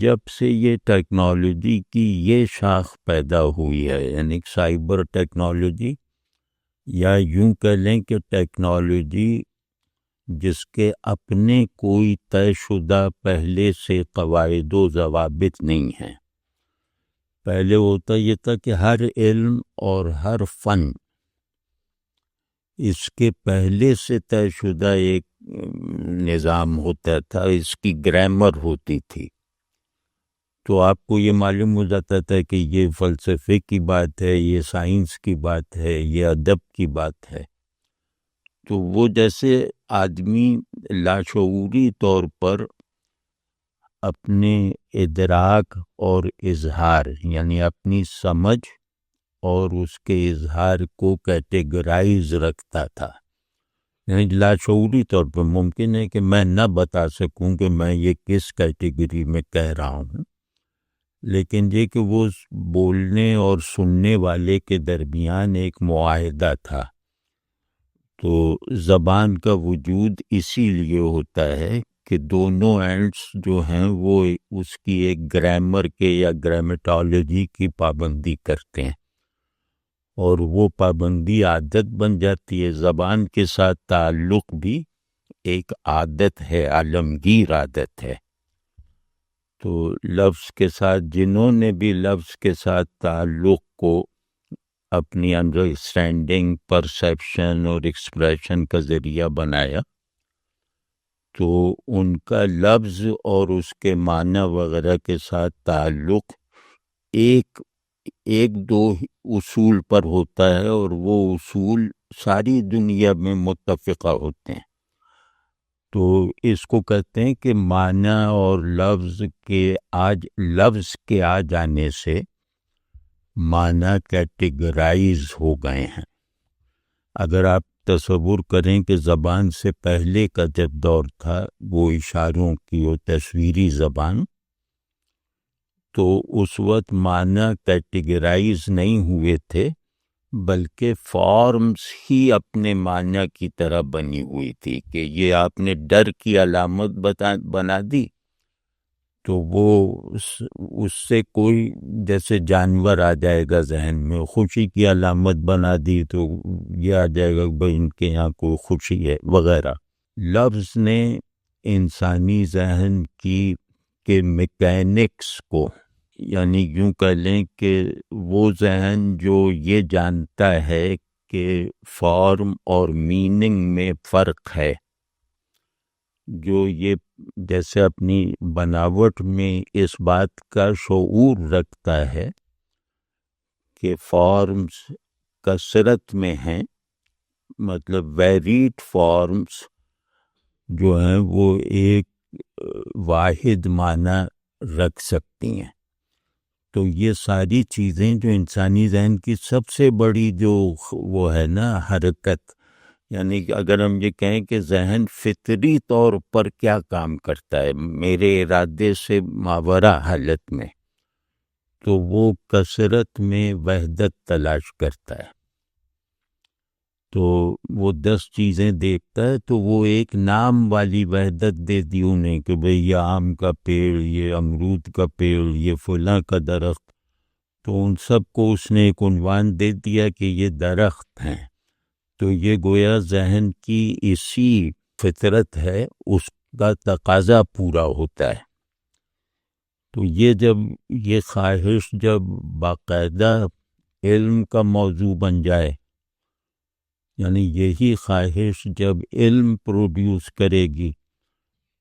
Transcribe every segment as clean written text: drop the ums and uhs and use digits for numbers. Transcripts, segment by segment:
جب سے یہ ٹیکنالوجی کی یہ شاخ پیدا ہوئی ہے، یعنی سائبر ٹیکنالوجی، یا یوں کہہ لیں کہ ٹیکنالوجی جس کے اپنے کوئی طے شدہ پہلے سے قواعد و ضوابط نہیں ہیں۔ پہلے ہوتا یہ تھا کہ ہر علم اور ہر فن اس کے پہلے سے طے شدہ ایک نظام ہوتا تھا، اس کی گرامر ہوتی تھی، تو آپ کو یہ معلوم ہو جاتا تھا کہ یہ فلسفے کی بات ہے، یہ سائنس کی بات ہے، یہ ادب کی بات ہے۔ تو وہ جیسے آدمی لاشعوری طور پر اپنے ادراک اور اظہار، یعنی اپنی سمجھ اور اس کے اظہار کو کیٹیگرائز رکھتا تھا، یعنی لاشعوری طور پر ممکن ہے کہ میں نہ بتا سکوں کہ میں یہ کس کیٹیگری میں کہہ رہا ہوں، لیکن یہ کہ وہ بولنے اور سننے والے کے درمیان ایک معاہدہ تھا۔ تو زبان کا وجود اسی لیے ہوتا ہے کہ دونوں اینڈس جو ہیں وہ اس کی ایک گرامر کے یا گرامیٹالوجی کی پابندی کرتے ہیں، اور وہ پابندی عادت بن جاتی ہے۔ زبان کے ساتھ تعلق بھی ایک عادت ہے، عالمگیر عادت ہے۔ تو لفظ کے ساتھ جنہوں نے بھی لفظ کے ساتھ تعلق کو اپنی انڈرسٹینڈنگ، پرسیپشن اور ایکسپریشن کا ذریعہ بنایا، تو ان کا لفظ اور اس کے معنی وغیرہ کے ساتھ تعلق ایک دو اصول پر ہوتا ہے، اور وہ اصول ساری دنیا میں متفقہ ہوتے ہیں۔ تو اس کو کہتے ہیں کہ معنی اور لفظ کے آ جانے سے معنی کیٹیگرائز ہو گئے ہیں۔ اگر آپ تصور کریں کہ زبان سے پہلے کا جب دور تھا وہ اشاروں کی اور تصویری زبان، تو اس وقت معنی کیٹیگرائز نہیں ہوئے تھے، بلکہ فارمز ہی اپنے معنی کی طرح بنی ہوئی تھی کہ یہ آپ نے ڈر کی علامت بنا دی تو وہ اس سے کوئی جیسے جانور آ جائے گا ذہن میں، خوشی کی علامت بنا دی تو یہ آ جائے گا بھائی ان کے یہاں کوئی خوشی ہے وغیرہ۔ لفظ نے انسانی ذہن کے میکینکس کو، یعنی یوں کہہ لیں کہ وہ ذہن جو یہ جانتا ہے کہ فارم اور میننگ میں فرق ہے، جو یہ جیسے اپنی بناوٹ میں اس بات کا شعور رکھتا ہے کہ فارمز کثرت میں ہیں، مطلب ویریڈ فارمز جو ہیں وہ ایک واحد معنی رکھ سکتی ہیں۔ تو یہ ساری چیزیں جو انسانی ذہن کی سب سے بڑی جو وہ ہے نا حرکت، یعنی کہ اگر ہم یہ کہیں کہ ذہن فطری طور پر کیا کام کرتا ہے میرے ارادے سے ماورا حالت میں، تو وہ کثرت میں وحدت تلاش کرتا ہے۔ تو وہ 10 چیزیں دیکھتا ہے تو وہ ایک نام والی وحدت دے دی انہیں کہ بھئی یہ آم کا پیڑ، یہ امرود کا پیڑ، یہ فلاں کا درخت، تو ان سب کو اس نے ایک عنوان دے دیا کہ یہ درخت ہیں۔ تو یہ گویا ذہن کی اسی فطرت ہے، اس کا تقاضا پورا ہوتا ہے۔ تو یہ خواہش جب باقاعدہ علم کا موضوع بن جائے، یعنی یہی خواہش جب علم پروڈیوس کرے گی،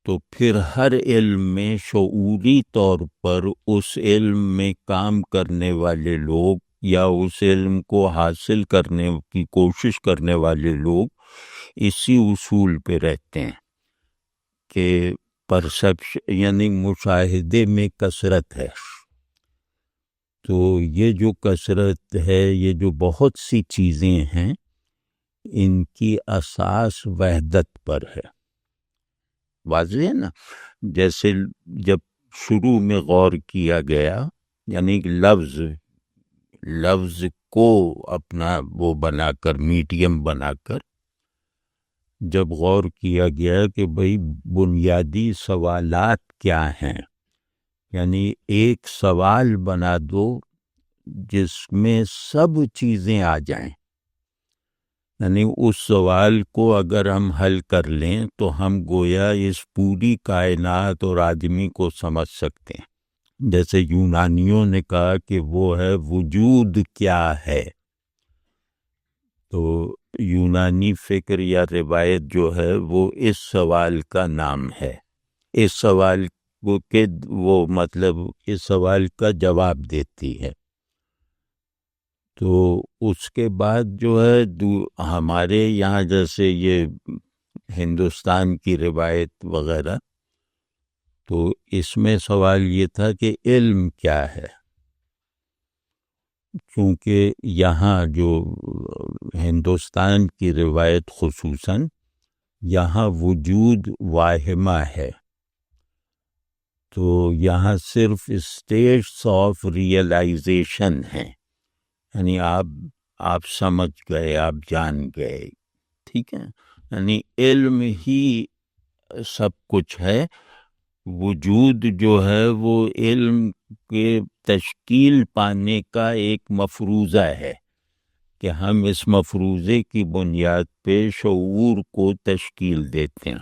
تو پھر ہر علم میں شعوری طور پر اس علم میں کام کرنے والے لوگ یا اس علم کو حاصل کرنے کی کوشش کرنے والے لوگ اسی اصول پہ رہتے ہیں کہ پرسیپشن یعنی مشاہدے میں کثرت ہے۔ تو یہ جو کثرت ہے، یہ جو بہت سی چیزیں ہیں، ان کی اساس وحدت پر ہے۔ واضح ہے نا؟ جیسے جب شروع میں غور کیا گیا، یعنی لفظ کو اپنا وہ بنا کر، میڈیم بنا کر جب غور کیا گیا کہ بھئی بنیادی سوالات کیا ہیں، یعنی ایک سوال بنا دو جس میں سب چیزیں آ جائیں، یعنی اس سوال کو اگر ہم حل کر لیں تو ہم گویا اس پوری کائنات اور آدمی کو سمجھ سکتے ہیں. جیسے یونانیوں نے کہا کہ وہ ہے وجود کیا ہے، تو یونانی فکر یا روایت جو ہے وہ اس سوال کا نام ہے. اس سوال کو کہ وہ مطلب اس سوال کا جواب دیتی ہے. تو اس کے بعد جو ہے ہمارے یہاں جیسے یہ ہندوستان کی روایت وغیرہ، تو اس میں سوال یہ تھا کہ علم کیا ہے، کیونکہ یہاں جو ہندوستان کی روایت خصوصاً یہاں وجود واہمہ ہے، تو یہاں صرف اسٹیٹس آف ریئلائزیشن ہیں، یعنی آپ سمجھ گئے، آپ جان گئے، ٹھیک ہے، یعنی علم ہی سب کچھ ہے. وجود جو ہے وہ علم کے تشکیل پانے کا ایک مفروضہ ہے کہ ہم اس مفروضے کی بنیاد پہ شعور کو تشکیل دیتے ہیں.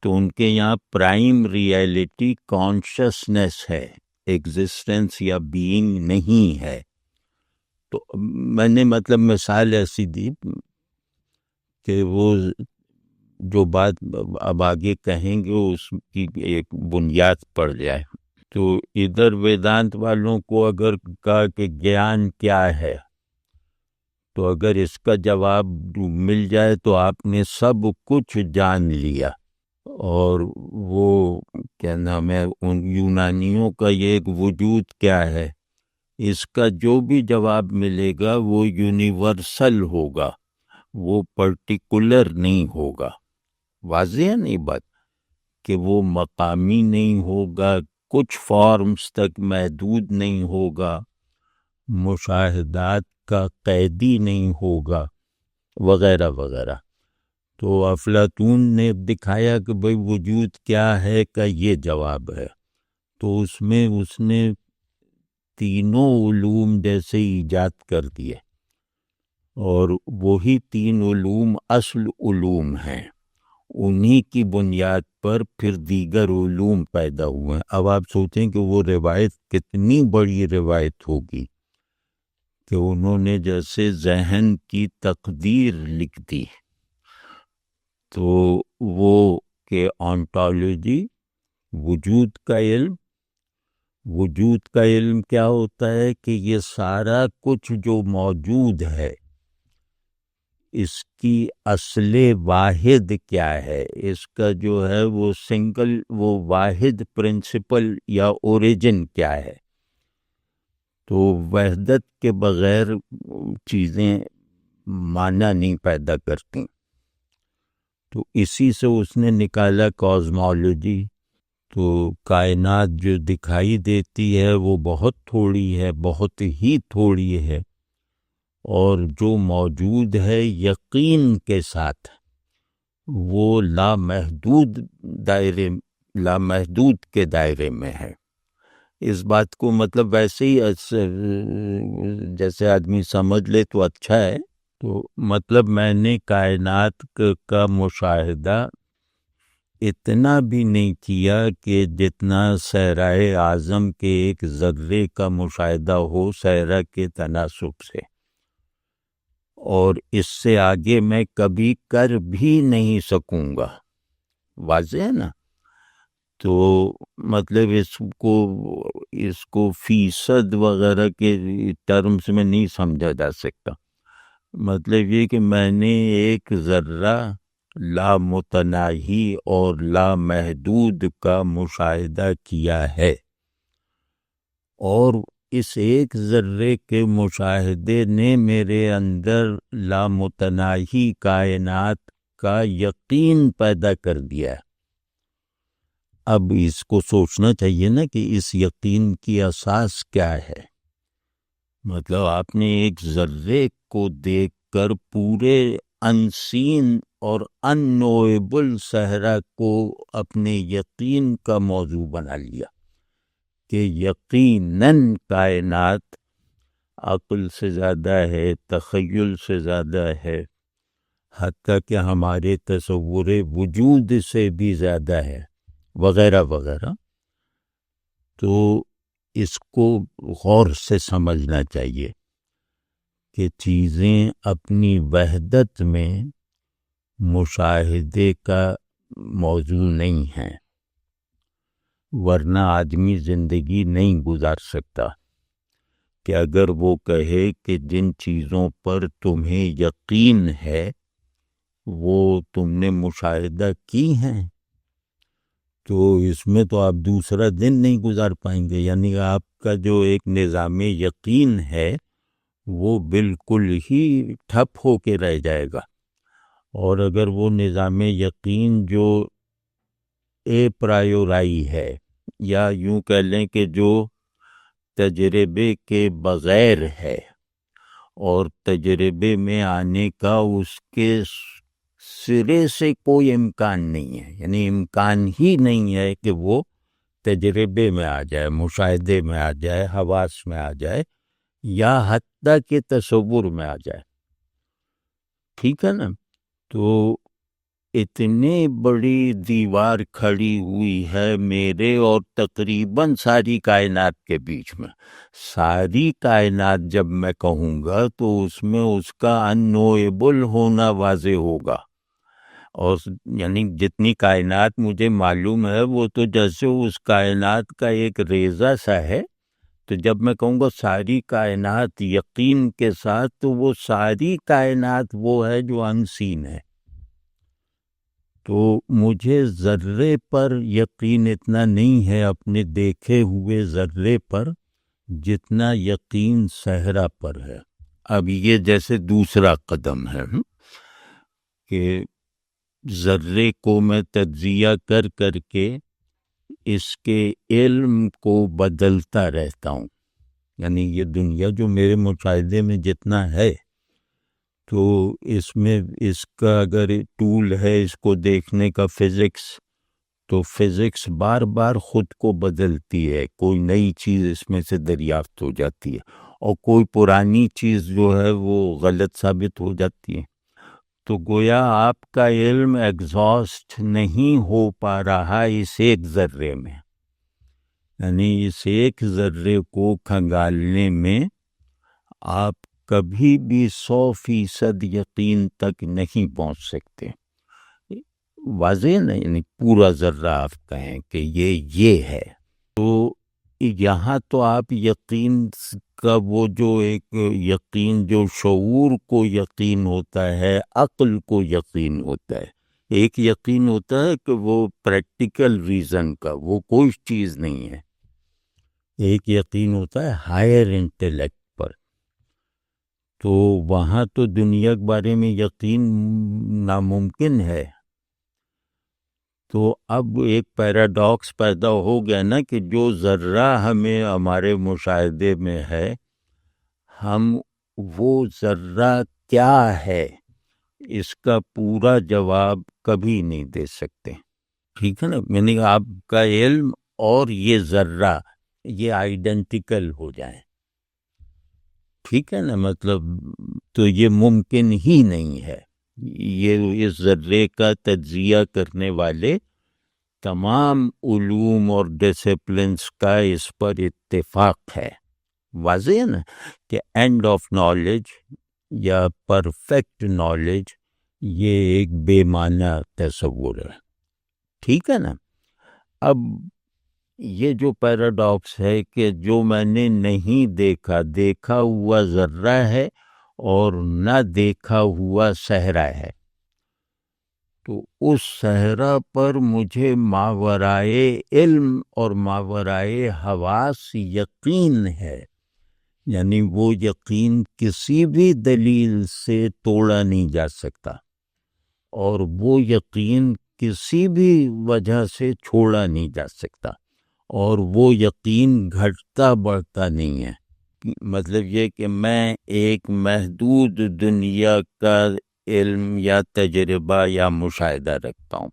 تو ان کے یہاں پرائم ریئلٹی کانشسنس ہے، ایگزسٹنس یا بینگ نہیں ہے. تو میں نے مطلب مثال ایسی دی کہ وہ جو بات اب آگے کہیں گے اس کی ایک بنیاد پڑ جائے. تو ادھر ویدانت والوں کو اگر کہا کہ گیان کیا ہے، تو اگر اس کا جواب مل جائے تو آپ نے سب کچھ جان لیا. اور وہ کیا نام ہے ان یونانیوں کا یہ ایک وجود کیا ہے، اس کا جو بھی جواب ملے گا وہ یونیورسل ہوگا، وہ پرٹیکولر نہیں ہوگا. واضح ہے نہیں بات کہ وہ مقامی نہیں ہوگا، کچھ فارمز تک محدود نہیں ہوگا، مشاہدات کا قیدی نہیں ہوگا، وغیرہ وغیرہ. تو افلاطون نے دکھایا کہ بھئی وجود کیا ہے کا یہ جواب ہے. تو اس میں اس نے تینوں علوم جیسے ایجاد کر دیے، اور وہی تین علوم اصل علوم ہیں، انہی کی بنیاد پر پھر دیگر علوم پیدا ہوئے ہیں. اب آپ سوچیں کہ وہ روایت کتنی بڑی روایت ہوگی کہ انہوں نے جیسے ذہن کی تقدیر لکھ دی. تو وہ کہ آنٹالوجی، وجود کا علم، وجود کا علم کیا ہوتا ہے کہ یہ سارا کچھ جو موجود ہے اس کی اصل واحد کیا ہے، اس کا جو ہے وہ سنگل، وہ واحد پرنسپل یا اوریجن کیا ہے. تو وحدت کے بغیر چیزیں معنی نہیں پیدا کرتی. تو اسی سے اس نے نکالا کازمالوجی. تو کائنات جو دکھائی دیتی ہے وہ بہت تھوڑی ہے، بہت ہی تھوڑی ہے، اور جو موجود ہے یقین کے ساتھ وہ لامحدود لامحدود کے دائرے میں ہے. اس بات کو مطلب ویسے ہی جیسے آدمی سمجھ لے تو اچھا ہے. تو مطلب میں نے کائنات کا مشاہدہ اتنا بھی نہیں کیا کہ جتنا صحرائے اعظم کے ایک ذرے کا مشاہدہ ہو صحرا کے تناسب سے، اور اس سے آگے میں کبھی کر بھی نہیں سکوں گا. واضح ہے نا؟ تو مطلب اس کو فیصد وغیرہ کے ٹرمز میں نہیں سمجھا جا سکتا. مطلب یہ کہ میں نے ایک ذرہ لامتناہی اور لامحدود کا مشاہدہ کیا ہے، اور اس ایک ذرے کے مشاہدے نے میرے اندر لامتناہی کائنات کا یقین پیدا کر دیا. اب اس کو سوچنا چاہیے نا کہ اس یقین کی اساس کیا ہے. مطلب آپ نے ایک ذرے کو دیکھ کر پورے انسین اور ان نویبل صحرا کو اپنے یقین کا موضوع بنا لیا کہ یقیناً کائنات عقل سے زیادہ ہے، تخیل سے زیادہ ہے، حتیٰ کہ ہمارے تصور وجود سے بھی زیادہ ہے، وغیرہ وغیرہ. تو اس کو غور سے سمجھنا چاہیے کہ چیزیں اپنی وحدت میں مشاہدے کا موضوع نہیں ہیں، ورنہ آدمی زندگی نہیں گزار سکتا. کہ اگر وہ کہے کہ جن چیزوں پر تمہیں یقین ہے وہ تم نے مشاہدہ کی ہیں، تو اس میں تو آپ دوسرا دن نہیں گزار پائیں گے. یعنی آپ کا جو ایک نظام یقین ہے وہ بالکل ہی ٹھپ ہو کے رہ جائے گا. اور اگر وہ نظام یقین جو اے پرایورائی ہے، یا یوں کہہ لیں کہ جو تجربے کے بغیر ہے، اور تجربے میں آنے کا اس کے سرے سے کوئی امکان نہیں ہے، یعنی امکان ہی نہیں ہے کہ وہ تجربے میں آ جائے، مشاہدے میں آ جائے، حواس میں آ جائے، یا حتیٰ کہ تصور میں آ جائے. ٹھیک ہے نا؟ تو اتنی بڑی دیوار کھڑی ہوئی ہے میرے اور تقریباً ساری کائنات کے بیچ میں. ساری کائنات جب میں کہوں گا تو اس میں اس کا ان نوئبل ہونا واضح ہوگا. اور یعنی جتنی کائنات مجھے معلوم ہے وہ تو جیسے اس کائنات کا ایک ریزہ سا ہے. تو جب میں کہوں گا ساری کائنات یقین کے ساتھ، تو وہ ساری کائنات وہ ہے جو انسین ہے. تو مجھے ذرے پر یقین اتنا نہیں ہے، اپنے دیکھے ہوئے ذرے پر، جتنا یقین صحرا پر ہے. اب یہ جیسے دوسرا قدم ہے کہ ذرے کو میں تجزیہ کر کر کے اس کے علم کو بدلتا رہتا ہوں. یعنی یہ دنیا جو میرے مشاہدے میں جتنا ہے، تو اس میں اس کا اگر ٹول ہے اس کو دیکھنے کا فزکس، تو فزکس بار بار خود کو بدلتی ہے، کوئی نئی چیز اس میں سے دریافت ہو جاتی ہے، اور کوئی پرانی چیز جو ہے وہ غلط ثابت ہو جاتی ہے. تو گویا آپ کا علم ایگزاسٹ نہیں ہو پا رہا اس ایک ذرے میں. یعنی اس ایک ذرے کو کھنگالنے میں آپ کبھی بھی 100% یقین تک نہیں پہنچ سکتے. واضح نہیں، یعنی پورا ذرہ آپ کہیں کہ یہ ہے. تو یہاں تو آپ یقین کا وہ جو ایک یقین جو شعور کو یقین ہوتا ہے، عقل کو یقین ہوتا ہے، ایک یقین ہوتا ہے کہ وہ پریکٹیکل ریزن کا، وہ کوئی چیز نہیں ہے. ایک یقین ہوتا ہے ہائر انٹیلیکٹ پر. تو وہاں تو دنیا کے بارے میں یقین ناممکن ہے. تو اب ایک پیراڈاکس پیدا ہو گیا نا کہ جو ذرہ ہمیں ہمارے مشاہدے میں ہے، ہم وہ ذرہ کیا ہے اس کا پورا جواب کبھی نہیں دے سکتے. ٹھیک ہے نا؟ یعنی آپ کا علم اور یہ ذرہ یہ آئیڈینٹیکل ہو جائیں. ٹھیک ہے نا؟ مطلب تو یہ ممکن ہی نہیں ہے. یہ اس ذرے کا تجزیہ کرنے والے تمام علوم اور ڈسپلنس کا اس پر اتفاق ہے. واضح ہے نا کہ اینڈ آف نالج یا پرفیکٹ نالج یہ ایک بے معنی تصور ہے. ٹھیک ہے نا؟ اب یہ جو پیراڈاکس ہے کہ جو میں نے نہیں دیکھا، دیکھا ہوا ذرہ ہے اور نہ دیکھا ہوا صحرا ہے. تو اس صحرا پر مجھے ماورائے علم اور ماورائے حواس یقین ہے. یعنی وہ یقین کسی بھی دلیل سے توڑا نہیں جا سکتا، اور وہ یقین کسی بھی وجہ سے چھوڑا نہیں جا سکتا، اور وہ یقین گھٹتا بڑھتا نہیں ہے. مطلب یہ کہ میں ایک محدود دنیا کا علم یا تجربہ یا مشاہدہ رکھتا ہوں،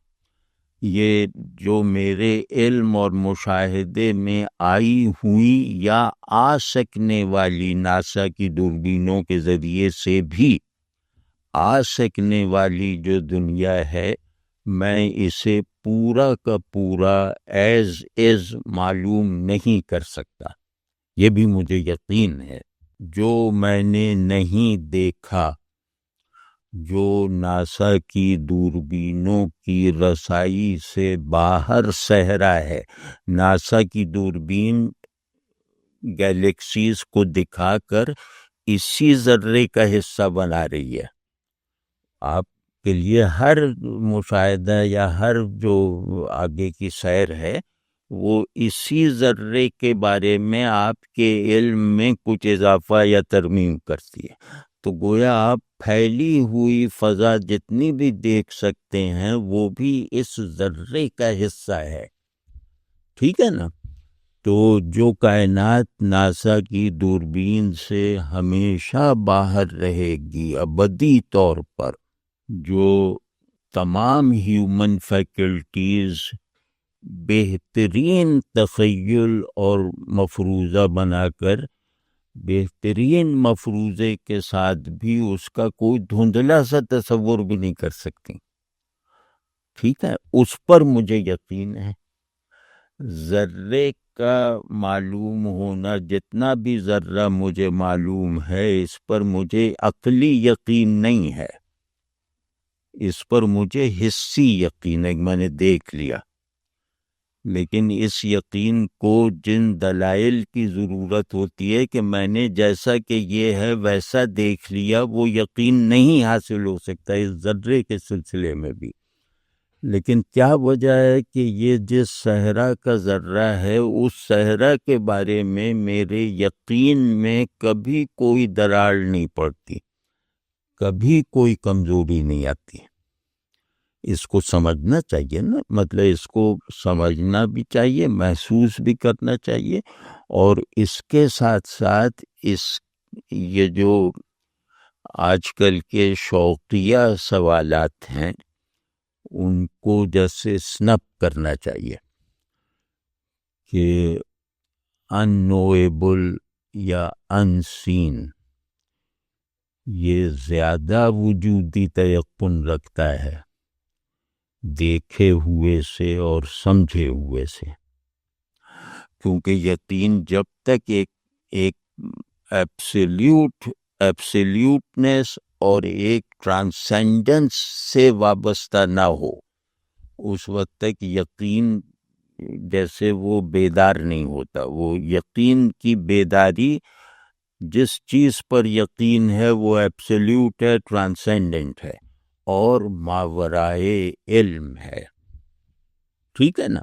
یہ جو میرے علم اور مشاہدے میں آئی ہوئی یا آ سکنے والی ناسا کی دوربینوں کے ذریعے سے بھی آ سکنے والی جو دنیا ہے، میں اسے پورا کا پورا ایز معلوم نہیں کر سکتا. یہ بھی مجھے یقین ہے. جو میں نے نہیں دیکھا، جو ناسا کی دوربینوں کی رسائی سے باہر صحرا ہے، ناسا کی دوربین گیلیکسیز کو دکھا کر اسی ذرے کا حصہ بنا رہی ہے. آپ کے لیے ہر مشاہدہ یا ہر جو آگے کی سیر ہے وہ اسی ذرے کے بارے میں آپ کے علم میں کچھ اضافہ یا ترمیم کرتی ہے. تو گویا آپ پھیلی ہوئی فضا جتنی بھی دیکھ سکتے ہیں وہ بھی اس ذرے کا حصہ ہے. ٹھیک ہے نا؟ تو جو کائنات ناسا کی دوربین سے ہمیشہ باہر رہے گی ابدی طور پر، جو تمام ہیومن فیکلٹیز بہترین تخیل اور مفروضہ بنا کر بہترین مفروضے کے ساتھ بھی اس کا کوئی دھندلا سا تصور بھی نہیں کر سکتی. ٹھیک ہے، اس پر مجھے یقین ہے. ذرے کا معلوم ہونا، جتنا بھی ذرہ مجھے معلوم ہے، اس پر مجھے عقلی یقین نہیں ہے، اس پر مجھے حسی یقین ہے، میں نے دیکھ لیا. لیکن اس یقین کو جن دلائل کی ضرورت ہوتی ہے کہ میں نے جیسا کہ یہ ہے ویسا دیکھ لیا، وہ یقین نہیں حاصل ہو سکتا اس ذرے کے سلسلے میں بھی. لیکن کیا وجہ ہے کہ یہ جس صحرا کا ذرہ ہے اس صحرا کے بارے میں میرے یقین میں کبھی کوئی دراڑ نہیں پڑتی، کبھی کوئی کمزوری نہیں آتی. اس کو سمجھنا چاہیے نا، مطلب اس کو سمجھنا بھی چاہیے، محسوس بھی کرنا چاہیے. اور اس کے ساتھ ساتھ یہ جو آج کل کے شوقیہ سوالات ہیں ان کو جیسے سنپ کرنا چاہیے کہ ان نویبل یا ان سین یہ زیادہ وجودی تیقن رکھتا ہے دیکھے ہوئے سے اور سمجھے ہوئے سے. کیونکہ یقین جب تک ایک ایبسلیوٹنس اور ایک ٹرانسینڈنس سے وابستہ نہ ہو، اس وقت تک یقین جیسے وہ بیدار نہیں ہوتا. وہ یقین کی بیداری، جس چیز پر یقین ہے وہ ایبسلیوٹ ہے، ٹرانسینڈنٹ ہے اور ماورائے علم ہے. ٹھیک ہے نا؟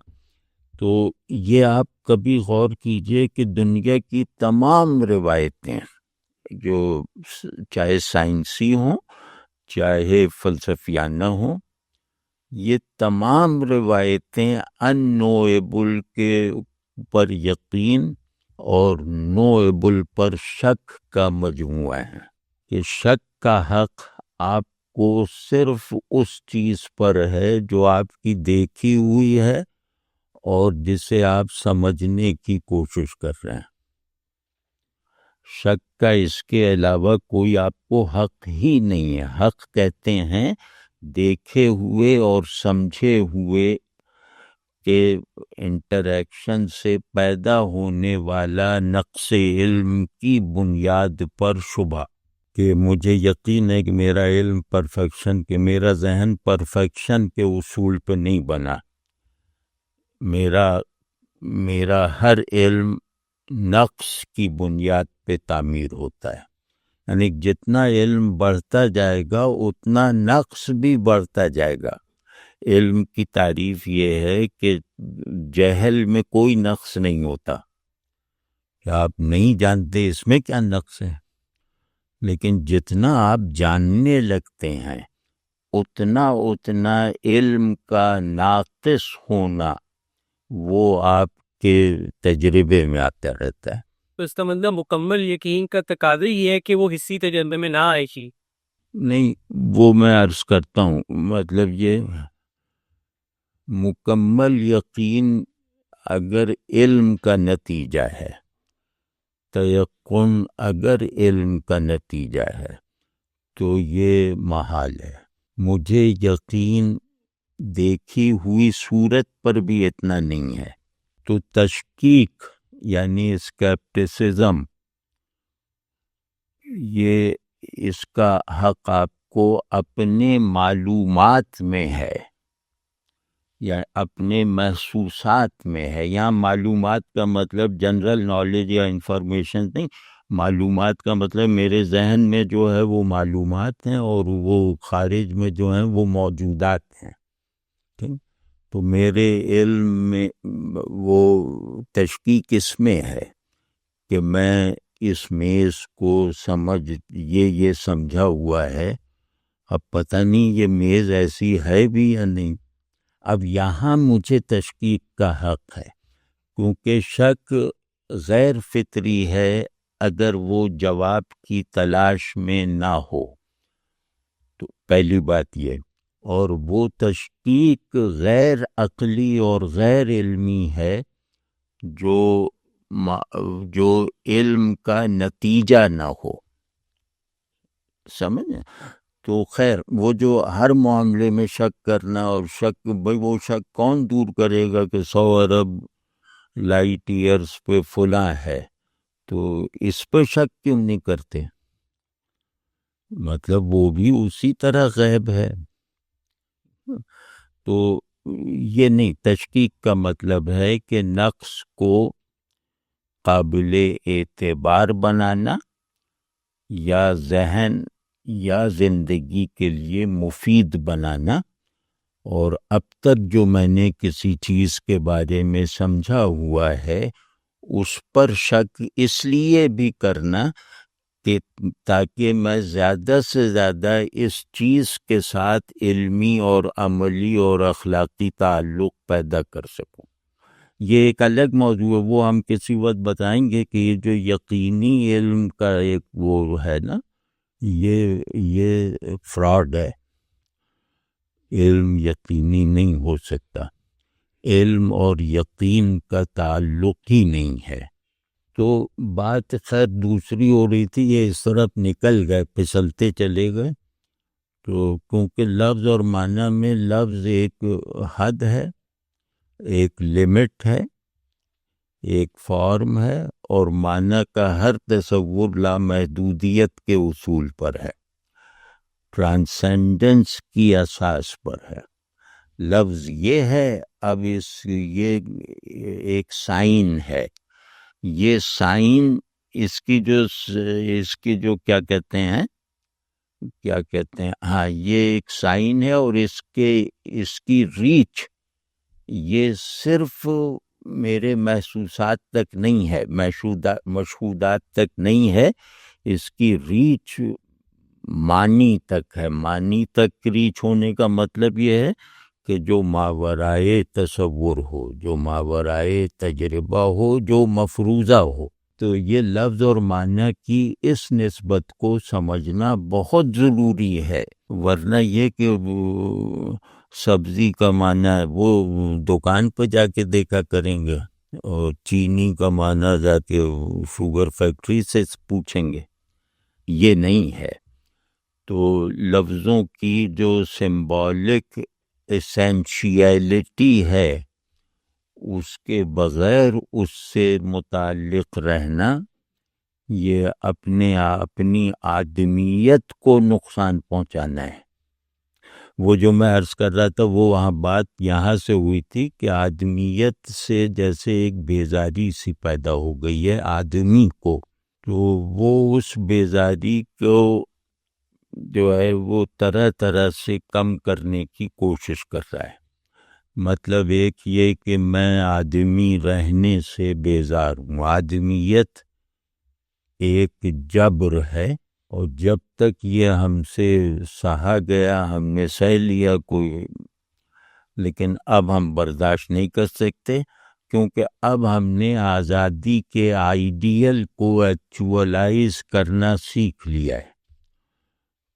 تو یہ آپ کبھی غور کیجئے کہ دنیا کی تمام روایتیں، جو چاہے سائنسی ہوں چاہے فلسفیانہ ہوں، یہ تمام روایتیں ان نویبل کے پر یقین اور نویبل پر شک کا مجموعہ ہے. کہ شک کا حق آپ کو صرف اس چیز پر ہے جو آپ کی دیکھی ہوئی ہے اور جسے آپ سمجھنے کی کوشش کر رہے ہیں. شک کا اس کے علاوہ کوئی آپ کو حق ہی نہیں ہے. حق کہتے ہیں دیکھے ہوئے اور سمجھے ہوئے کے انٹریکشن سے پیدا ہونے والا نقص علم کی بنیاد پر شبہ. کہ مجھے یقین ہے کہ میرا علم پرفیکشن، کہ میرا ذہن پرفیکشن کے اصول پہ نہیں بنا. میرا ہر علم نقص کی بنیاد پہ تعمیر ہوتا ہے. یعنی جتنا علم بڑھتا جائے گا اتنا نقص بھی بڑھتا جائے گا. علم کی تعریف یہ ہے کہ جہل میں کوئی نقص نہیں ہوتا، کہ آپ نہیں جانتے اس میں کیا نقص ہے. لیکن جتنا آپ جاننے لگتے ہیں اتنا علم کا ناقص ہونا وہ آپ کے تجربے میں آتا رہتا ہے. تو اس کا مطلب مکمل یقین کا تقاضا یہ ہے کہ وہ حصی تجربے میں نہ آئے گی. نہیں، وہ میں عرض کرتا ہوں، مطلب یہ مکمل یقین اگر علم کا نتیجہ ہے، تیقن اگر علم کا نتیجہ ہے تو یہ محال ہے. مجھے یقین دیکھی ہوئی صورت پر بھی اتنا نہیں ہے. تو تشکیک یعنی اسکیپٹسزم، یہ اس کا حق آپ کو اپنے معلومات میں ہے یا اپنے محسوسات میں ہے. یہاں معلومات کا مطلب جنرل نالج یا انفارمیشن نہیں، معلومات کا مطلب میرے ذہن میں جو ہے وہ معلومات ہیں اور وہ خارج میں جو ہیں وہ موجودات ہیں. ٹھیک، تو میرے علم میں وہ تشکیک اس میں ہے کہ میں اس میز کو یہ سمجھا ہوا ہے، اب پتہ نہیں یہ میز ایسی ہے بھی یا نہیں. اب یہاں مجھے تشکیک کا حق ہے، کیونکہ شک غیر فطری ہے اگر وہ جواب کی تلاش میں نہ ہو. تو پہلی بات یہ، اور وہ تشکیک غیر عقلی اور غیر علمی ہے جو علم کا نتیجہ نہ ہو. سمجھ؟ تو خیر، وہ جو ہر معاملے میں شک کرنا، اور شک بھئی وہ شک کون دور کرے گا کہ 100 ارب لائٹ ایئرز پہ فلاں ہے، تو اس پہ شک کیوں نہیں کرتے؟ مطلب وہ بھی اسی طرح غیب ہے. تو یہ نہیں، تشکیک کا مطلب ہے کہ نقص کو قابل اعتبار بنانا یا ذہن یا زندگی کے لیے مفید بنانا. اور اب تک جو میں نے کسی چیز کے بارے میں سمجھا ہوا ہے اس پر شک اس لیے بھی کرنا کہ تاکہ میں زیادہ سے زیادہ اس چیز کے ساتھ علمی اور عملی اور اخلاقی تعلق پیدا کر سکوں. یہ ایک الگ موضوع ہے، وہ ہم کسی وقت بتائیں گے کہ یہ جو یقینی علم کا ایک وہ ہے نا، یہ فراڈ ہے. علم یقینی نہیں ہو سکتا، علم اور یقین کا تعلق ہی نہیں ہے. تو بات خیر دوسری ہو رہی تھی، یہ اس طرف نکل گئے، پھسلتے چلے گئے. تو کیونکہ لفظ اور معنی میں لفظ ایک حد ہے، ایک لمٹ ہے، ایک فارم ہے، اور معنی کا ہر تصور لامحدودیت کے اصول پر ہے، ٹرانسینڈنس کی اساس پر ہے. لفظ یہ ہے، اب یہ ایک سائن ہے. یہ سائن اس کی جو کیا کہتے ہیں ہاں، یہ ایک سائن ہے، اور اس کی ریچ یہ صرف میرے محسوسات تک نہیں ہے، مشہودات تک نہیں ہے، اس کی ریچ معنی تک ہے. معنی تک ریچ ہونے کا مطلب یہ ہے کہ جو ماورائے تصور ہو، جو ماورائے تجربہ ہو، جو مفروضہ ہو. تو یہ لفظ اور معنی کی اس نسبت کو سمجھنا بہت ضروری ہے، ورنہ یہ کہ سبزی کا معنی ہے وہ دکان پہ جا کے دیکھا کریں گے، اور چینی کا معنی جا کے شوگر فیکٹری سے پوچھیں گے، یہ نہیں ہے. تو لفظوں کی جو سمبولک ایسینشیلٹی ہے، اس کے بغیر اس سے متعلق رہنا یہ اپنی آدمیت کو نقصان پہنچانا ہے. وہ جو میں عرض کر رہا تھا وہ وہاں بات یہاں سے ہوئی تھی کہ آدمیت سے جیسے ایک بیزاری سی پیدا ہو گئی ہے آدمی کو، تو وہ اس بیزاری کو جو ہے وہ طرح طرح سے کم کرنے کی کوشش کر رہا ہے. مطلب ایک یہ کہ میں آدمی رہنے سے بیزار ہوں. آدمیت ایک جبر ہے، اور جب تک یہ ہم سے سہا گیا، ہم نے سہ لیا کوئی، لیکن اب ہم برداشت نہیں کر سکتے، کیونکہ اب ہم نے آزادی کے آئیڈیل کو ایکچولائز کرنا سیکھ لیا ہے.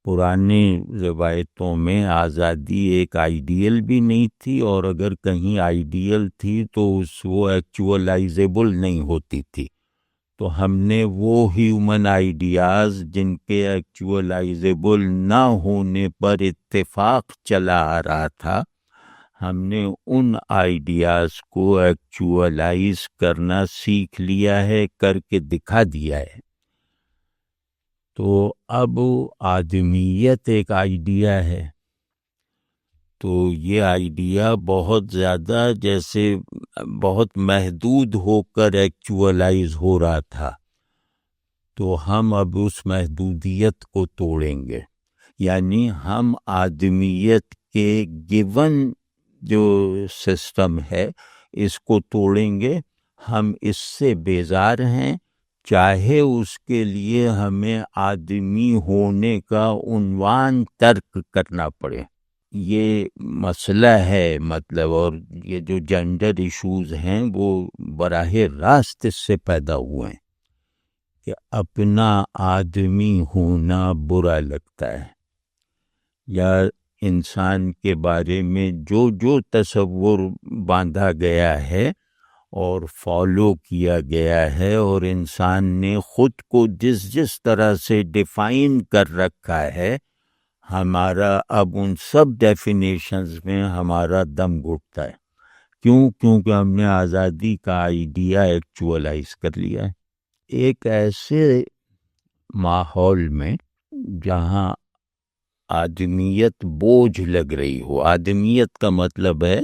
پرانے روایتوں میں آزادی ایک آئیڈیل بھی نہیں تھی، اور اگر کہیں آئیڈیل تھی تو وہ ایکچوئلائزیبل نہیں ہوتی تھی. تو ہم نے وہ ہیومن آئیڈیاز جن کے ایکچوئلائزیبل نہ ہونے پر اتفاق چلا آ رہا تھا، ہم نے ان آئیڈیاز کو ایکچوئلائز کرنا سیکھ لیا ہے، کر کے دکھا دیا ہے. تو اب آدمیت ایک آئیڈیا ہے، تو یہ آئیڈیا بہت زیادہ جیسے بہت محدود ہو کر ایکچوئلائز ہو رہا تھا، تو ہم اب اس محدودیت کو توڑیں گے. یعنی ہم آدمیت کے گیون جو سسٹم ہے اس کو توڑیں گے. ہم اس سے بیزار ہیں، چاہے اس کے لیے ہمیں آدمی ہونے کا عنوان ترک کرنا پڑے. یہ مسئلہ ہے مطلب، اور یہ جو جینڈر ایشوز ہیں وہ براہ راست اس سے پیدا ہوئے ہیں کہ اپنا آدمی ہونا برا لگتا ہے، یا انسان کے بارے میں جو تصور باندھا گیا ہے اور فالو کیا گیا ہے، اور انسان نے خود کو جس طرح سے ڈیفائن کر رکھا ہے، ہمارا اب ان سب ڈیفینیشنز میں ہمارا دم گھٹتا ہے. کیونکہ ہم نے آزادی کا آئیڈیا ایکچوئلائز کر لیا ہے. ایک ایسے ماحول میں جہاں آدمیت بوجھ لگ رہی ہو، آدمیت کا مطلب ہے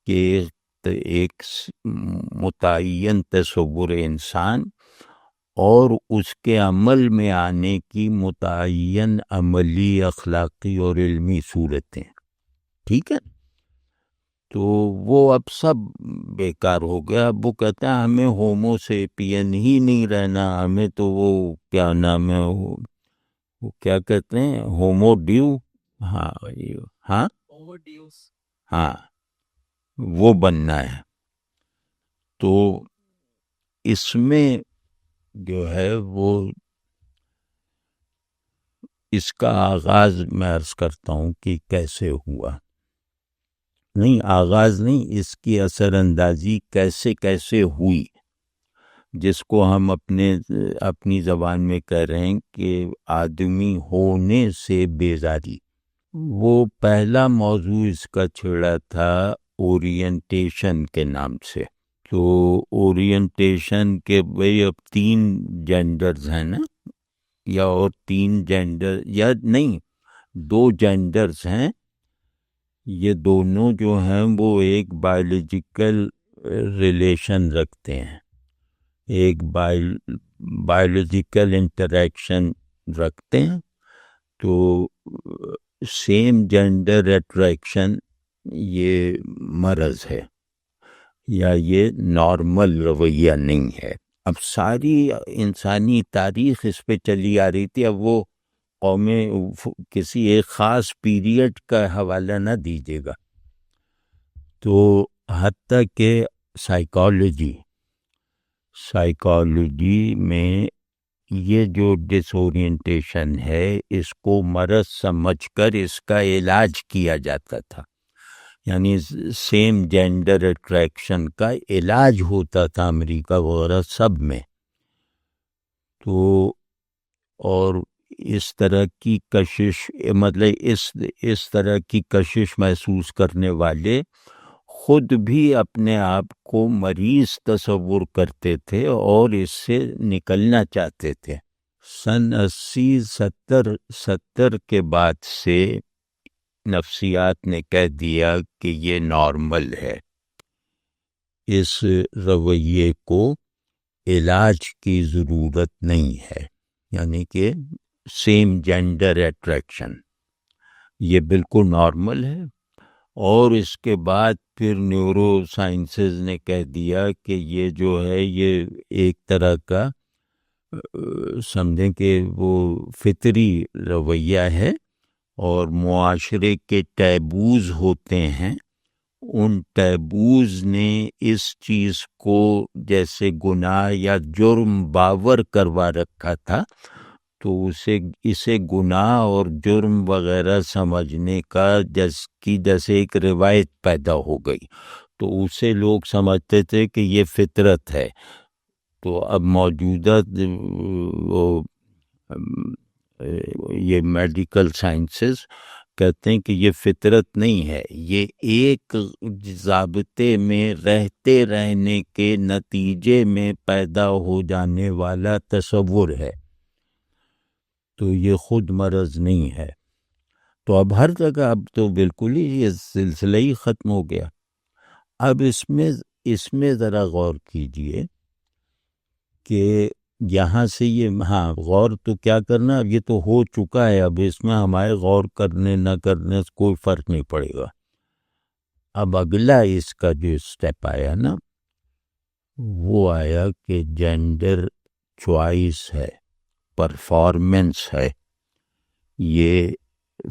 کہ ایک متعین تصور انسان اور اس کے عمل میں آنے کی متعین عملی، اخلاقی اور علمی صورتیں، ٹھیک ہے. تو وہ اب سب بیکار ہو گیا. اب وہ کہتا ہے ہمیں ہومو سیپین ہی نہیں رہنا، ہمیں تو وہ کیا نام ہے، وہ کیا کہتے ہیں، ہومو ڈیو، ہاں ہاں ہاں وہ بننا ہے. تو اس میں جو ہے وہ اس کا آغاز میں عرض کرتا ہوں کہ کیسے ہوا، نہیں آغاز نہیں، اس کی اثر اندازی کیسے ہوئی، جس کو ہم اپنی زبان میں کہہ رہے ہیں کہ آدمی ہونے سے بیزاری. وہ پہلا موضوع اس کا چھڑا تھا اورینٹیشن کے نام سے. تو اورینٹیشن کے بھئی اب 3 جینڈرز ہیں نا، یا اور 3 جینڈر، یا نہیں 2 جینڈرز ہیں. یہ دونوں جو ہیں وہ ایک بایولوجیکل ریلیشن رکھتے ہیں، ایک بایولوجیکل انٹریکشن رکھتے ہیں. تو سیم جینڈر اٹریکشن یہ مرض ہے، یا یہ نارمل رویہ نہیں ہے. اب ساری انسانی تاریخ اس پہ چلی آ رہی تھی. اب وہ قومیں کسی ایک خاص پیریڈ کا حوالہ نہ دیجیے گا. تو حتیٰ کہ سائیکالوجی میں یہ جو ڈس اورینٹیشن ہے اس کو مرض سمجھ کر اس کا علاج کیا جاتا تھا. یعنی سیم جینڈر اٹریکشن کا علاج ہوتا تھا امریکہ وغیرہ سب میں. تو اور اس طرح کی کشش، مطلب اس طرح کی کشش محسوس کرنے والے خود بھی اپنے آپ کو مریض تصور کرتے تھے اور اس سے نکلنا چاہتے تھے. سن 80-70 کے بعد سے نفسیات نے کہہ دیا کہ یہ نارمل ہے، اس رویے کو علاج کی ضرورت نہیں ہے. یعنی کہ سیم جینڈر اٹریکشن یہ بالکل نارمل ہے. اور اس کے بعد پھر نیورو سائنسز نے کہہ دیا کہ یہ جو ہے یہ ایک طرح کا سمجھیں کہ وہ فطری رویہ ہے، اور معاشرے کے ٹیبوز ہوتے ہیں، ان ٹیبوز نے اس چیز کو جیسے گناہ یا جرم باور کروا رکھا تھا. تو اسے گناہ اور جرم وغیرہ سمجھنے کا جیسے ایک روایت پیدا ہو گئی، تو اسے لوگ سمجھتے تھے کہ یہ فطرت ہے. تو اب موجودہ یہ میڈیکل سائنسز کہتے ہیں کہ یہ فطرت نہیں ہے، یہ ایک ضابطے میں رہتے رہنے کے نتیجے میں پیدا ہو جانے والا تصور ہے. تو یہ خود مرض نہیں ہے. تو اب ہر جگہ اب تو بالکل ہی یہ سلسلہ ہی ختم ہو گیا. اب اس میں ذرا غور کیجئے کہ یہاں سے یہ غور تو کیا کرنا، اب یہ تو ہو چکا ہے، اب اس میں ہمارے غور کرنے نہ کرنے سے کوئی فرق نہیں پڑے گا. اب اگلا اس کا جو اسٹیپ آیا نا، وہ آیا کہ جینڈر چوائس ہے، پرفارمنس ہے، یہ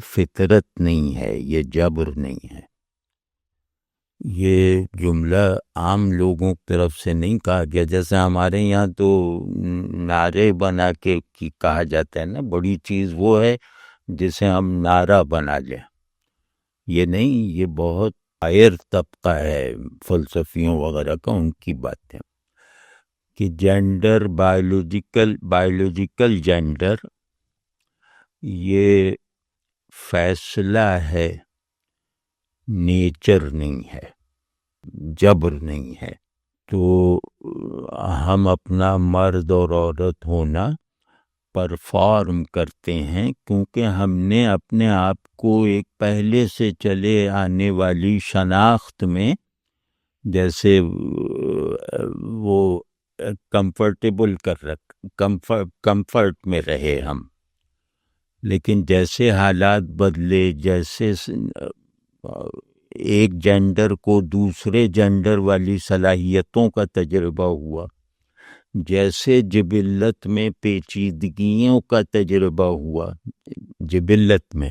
فطرت نہیں ہے، یہ جبر نہیں ہے. یہ جملہ عام لوگوں کی طرف سے نہیں کہا گیا. جیسے ہمارے یہاں تو نعرے بنا کے کہا جاتا ہے نا، بڑی چیز وہ ہے جسے ہم نعرہ بنا لیں. یہ نہیں، یہ بہت ہائر طبقہ ہے فلسفیوں وغیرہ کا، ان کی بات ہے کہ جینڈر بایولوجیکل جینڈر یہ فیصلہ ہے، نیچر نہیں ہے، جبر نہیں ہے. تو ہم اپنا مرد اور عورت ہونا پرفارم کرتے ہیں کیونکہ ہم نے اپنے آپ کو ایک پہلے سے چلے آنے والی شناخت میں، جیسے وہ کمفرٹیبل کمفرٹ میں رہے ہم. لیکن جیسے حالات بدلے، جیسے ایک جینڈر کو دوسرے جینڈر والی صلاحیتوں کا تجربہ ہوا، جیسے جبلت میں پیچیدگیوں کا تجربہ ہوا جبلت میں،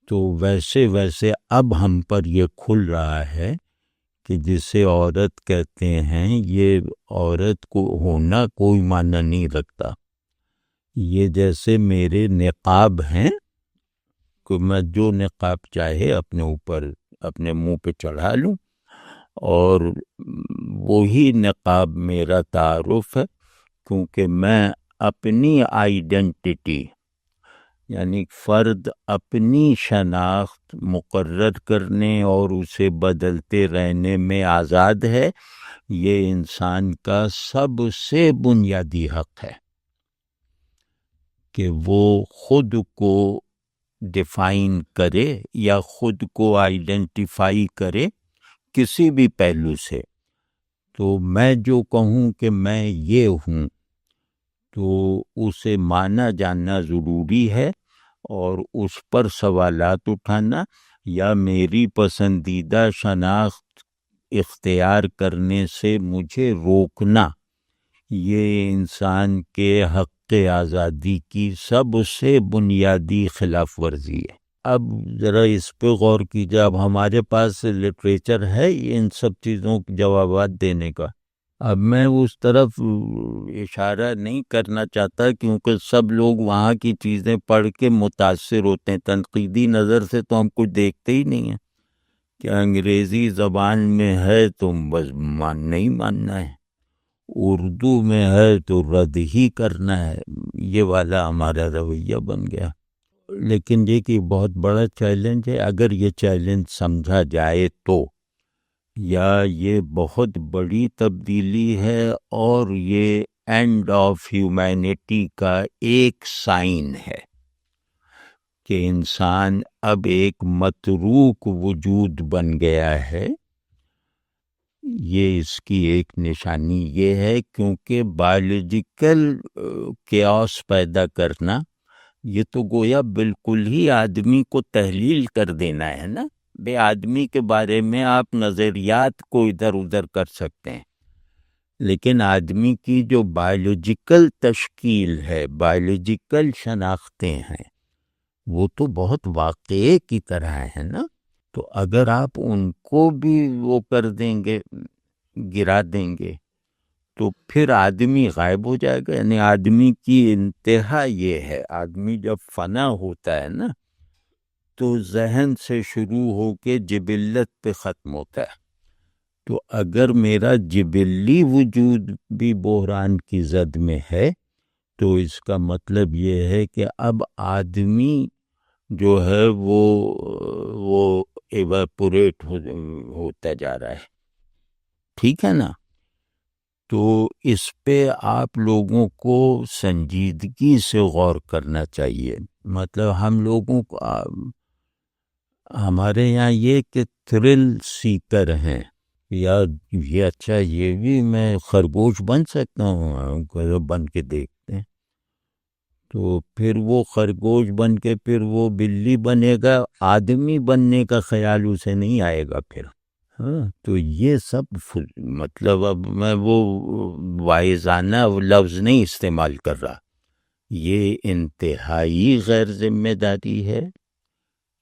تو ویسے اب ہم پر یہ کھل رہا ہے کہ جسے عورت کہتے ہیں، یہ عورت کو ہونا کوئی معنی نہیں رکھتا. یہ جیسے میرے نقاب ہیں کہ میں جو نقاب چاہے اپنے اوپر اپنے منہ پہ چڑھا لوں، اور وہی نقاب میرا تعارف ہے، کیونکہ میں اپنی آئیڈینٹی یعنی فرد اپنی شناخت مقرر کرنے اور اسے بدلتے رہنے میں آزاد ہے. یہ انسان کا سب سے بنیادی حق ہے کہ وہ خود کو ڈیفائن کرے یا خود کو آئیڈینٹیفائی کرے کسی بھی پہلو سے. تو میں جو کہوں کہ میں یہ ہوں، تو اسے مانا جاننا ضروری ہے، اور اس پر سوالات اٹھانا یا میری پسندیدہ شناخت اختیار کرنے سے مجھے روکنا، یہ انسان کے حق آزادی کی سب سے بنیادی خلاف ورزی ہے. اب ذرا اس پہ غور کیجیے. اب ہمارے پاس لٹریچر ہے ان سب چیزوں کے جوابات دینے کا. اب میں اس طرف اشارہ نہیں کرنا چاہتا کیونکہ سب لوگ وہاں کی چیزیں پڑھ کے متاثر ہوتے ہیں. تنقیدی نظر سے تو ہم کچھ دیکھتے ہی نہیں ہیں کہ انگریزی زبان میں ہے تو بس نہیں ماننا ہے، اردو میں ہے تو رد ہی کرنا ہے. یہ والا ہمارا رویہ بن گیا. لیکن یہ کہ بہت بڑا چیلنج ہے. اگر یہ چیلنج سمجھا جائے تو، یا یہ بہت بڑی تبدیلی ہے اور یہ اینڈ آف ہیومینٹی کا ایک سائن ہے کہ انسان اب ایک متروک وجود بن گیا ہے. یہ اس کی ایک نشانی یہ ہے کیونکہ بایولوجیکل کیاس پیدا کرنا، یہ تو گویا بالکل ہی آدمی کو تحلیل کر دینا ہے نا. بے آدمی کے بارے میں آپ نظریات کو ادھر ادھر کر سکتے ہیں، لیکن آدمی کی جو بایولوجیکل تشکیل ہے، بایولوجیکل شناختیں ہیں، وہ تو بہت واقعے کی طرح ہے نا. تو اگر آپ ان کو بھی وہ کر دیں گے، گرا دیں گے، تو پھر آدمی غائب ہو جائے گا. یعنی آدمی کی انتہا یہ ہے، آدمی جب فنا ہوتا ہے نا تو ذہن سے شروع ہو کے جبلت پہ ختم ہوتا ہے. تو اگر میرا جبلی وجود بھی بحران کی زد میں ہے تو اس کا مطلب یہ ہے کہ اب آدمی جو ہے وہ ایواپوریٹ ہوتا جا رہا ہے. ٹھیک ہے نا؟ تو اس پہ آپ لوگوں کو سنجیدگی سے غور کرنا چاہیے. مطلب ہم لوگوں کو ہمارے یہاں یہ کہ تھرل سیکر ہیں، یا یہ اچھا یہ بھی میں خرگوش بن سکتا ہوں، بن کے دیکھتے ہیں. تو پھر وہ خرگوش بن کے پھر وہ بلی بنے گا، آدمی بننے کا خیال اسے نہیں آئے گا پھر. ہاں، تو یہ سب مطلب اب میں وہ واعظانہ لفظ نہیں استعمال کر رہا، یہ انتہائی غیر ذمہ داری ہے،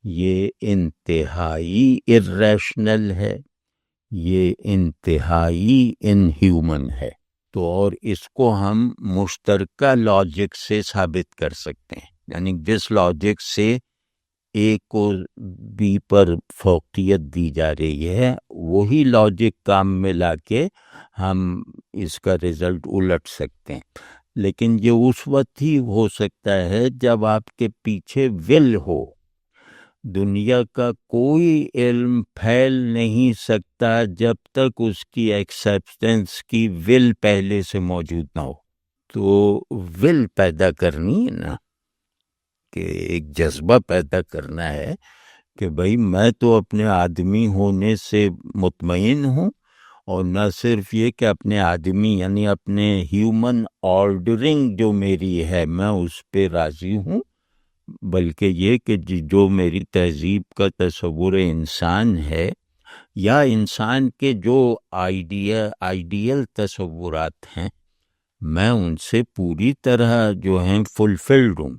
یہ انتہائی irrational ہے، یہ انتہائی انہیومن ہے. تو اور اس کو ہم مشترکہ لاجک سے ثابت کر سکتے ہیں. یعنی جس لاجک سے اے کو بی پر فوقیت دی جا رہی ہے وہی لاجک کام میں لا کے ہم اس کا رزلٹ الٹ سکتے ہیں. لیکن یہ اس وقت ہی ہو سکتا ہے جب آپ کے پیچھے ول ہو. دنیا کا کوئی علم پھیل نہیں سکتا جب تک اس کی ایکسیپٹنس کی ول پہلے سے موجود نہ ہو. تو ول پیدا کرنی ہے نا، کہ ایک جذبہ پیدا کرنا ہے کہ بھئی میں تو اپنے آدمی ہونے سے مطمئن ہوں، اور نہ صرف یہ کہ اپنے آدمی یعنی اپنے ہیومن آرڈرنگ جو میری ہے میں اس پہ راضی ہوں، بلکہ یہ کہ جو میری تہذیب کا تصور انسان ہے یا انسان کے جو آئیڈیل تصورات ہیں میں ان سے پوری طرح جو ہیں فلفلڈ ہوں.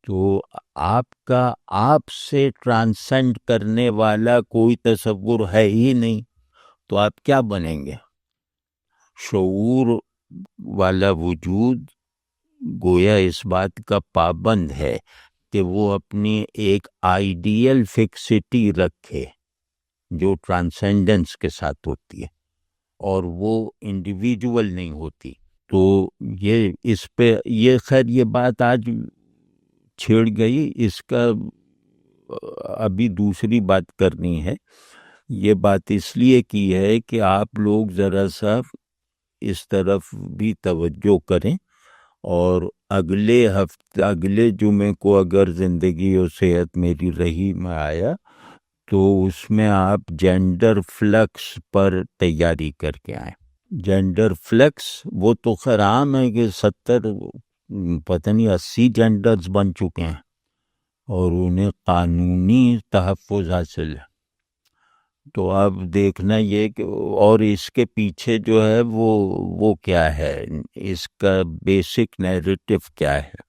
تو آپ کا آپ سے ٹرانسینڈ کرنے والا کوئی تصور ہے ہی نہیں، تو آپ کیا بنیں گے؟ شعور والا وجود گویا اس بات کا پابند ہے کہ وہ اپنی ایک آئیڈیل فکسٹی رکھے جو ٹرانسینڈنس کے ساتھ ہوتی ہے، اور وہ انڈیویجول نہیں ہوتی. تو یہ اس پہ یہ خیر یہ بات آج چھیڑ گئی، اس کا ابھی دوسری بات کرنی ہے. یہ بات اس لیے کی ہے کہ آپ لوگ ذرا سا اس طرف بھی توجہ کریں، اور اگلے جمعے کو اگر زندگی اور صحت میری رہی میں آیا تو اس میں آپ جینڈر فلکس پر تیاری کر کے آئیں. جینڈر فلکس وہ تو خیر عام ہے کہ 80 جینڈرز بن چکے ہیں اور انہیں قانونی تحفظ حاصل ہے. تو اب دیکھنا یہ کہ اور اس کے پیچھے جو ہے وہ کیا ہے، اس کا بیسک نیریٹو کیا ہے.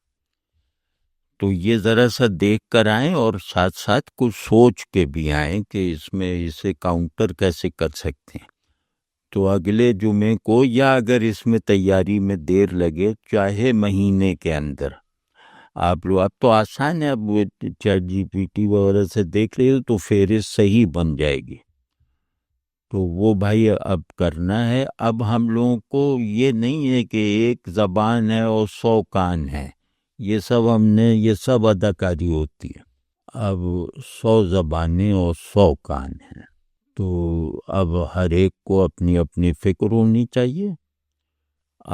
تو یہ ذرا سا دیکھ کر آئیں اور ساتھ ساتھ کچھ سوچ کے بھی آئیں کہ اس میں اسے کاؤنٹر کیسے کر سکتے ہیں. تو اگلے جمعے کو یا اگر اس میں تیاری میں دیر لگے چاہے مہینے کے اندر آپ لوگ، اب تو آسان ہے، اب چیٹ جی پی ٹی وغیرہ سے دیکھ لے تو فہرست صحیح بن جائے گی. تو وہ بھائی اب کرنا ہے. اب ہم لوگوں کو یہ نہیں ہے کہ ایک زبان ہے اور 100 کان ہیں، یہ سب اداکاری ہوتی ہے. اب 100 زبانیں اور 100 کان ہیں، تو اب ہر ایک کو اپنی اپنی فکر ہونی چاہیے.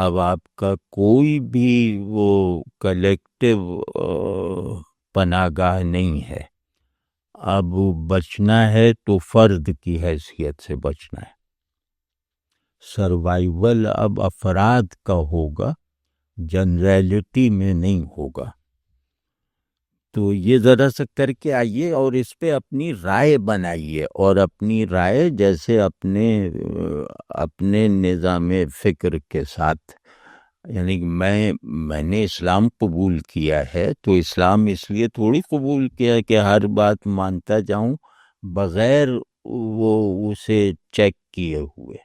اب آپ کا کوئی بھی وہ کلیکٹیو پناہ گاہ نہیں ہے. اب بچنا ہے تو فرد کی حیثیت سے بچنا ہے. سروائیول اب افراد کا ہوگا، جنریلٹی میں نہیں ہوگا. تو یہ ذرا سا کر کے آئیے اور اس پہ اپنی رائے بنائیے، اور اپنی رائے جیسے اپنے نظام فکر کے ساتھ. یعنی میں نے اسلام قبول کیا ہے تو اسلام اس لیے تھوڑی قبول کیا کہ ہر بات مانتا جاؤں بغیر وہ اسے چیک کیے ہوئے.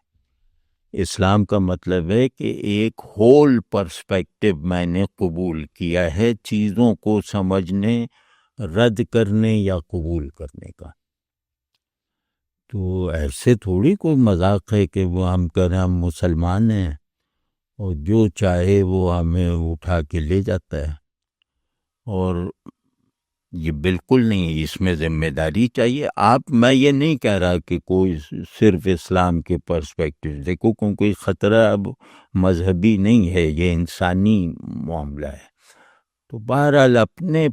اسلام کا مطلب ہے کہ ایک ہول پرسپیکٹو میں نے قبول کیا ہے چیزوں کو سمجھنے، رد کرنے یا قبول کرنے کا. تو ایسے تھوڑی کوئی مذاق ہے کہ وہ ہم کہیں ہم مسلمان ہیں اور جو چاہے وہ ہمیں اٹھا کے لے جاتا ہے. اور یہ بالکل نہیں، اس میں ذمہ داری چاہیے. میں یہ نہیں کہہ رہا کہ کوئی صرف اسلام کے پرسپیکٹو دیکھو، کوئی خطرہ اب مذہبی نہیں ہے، یہ انسانی معاملہ ہے. تو بہرحال اپنے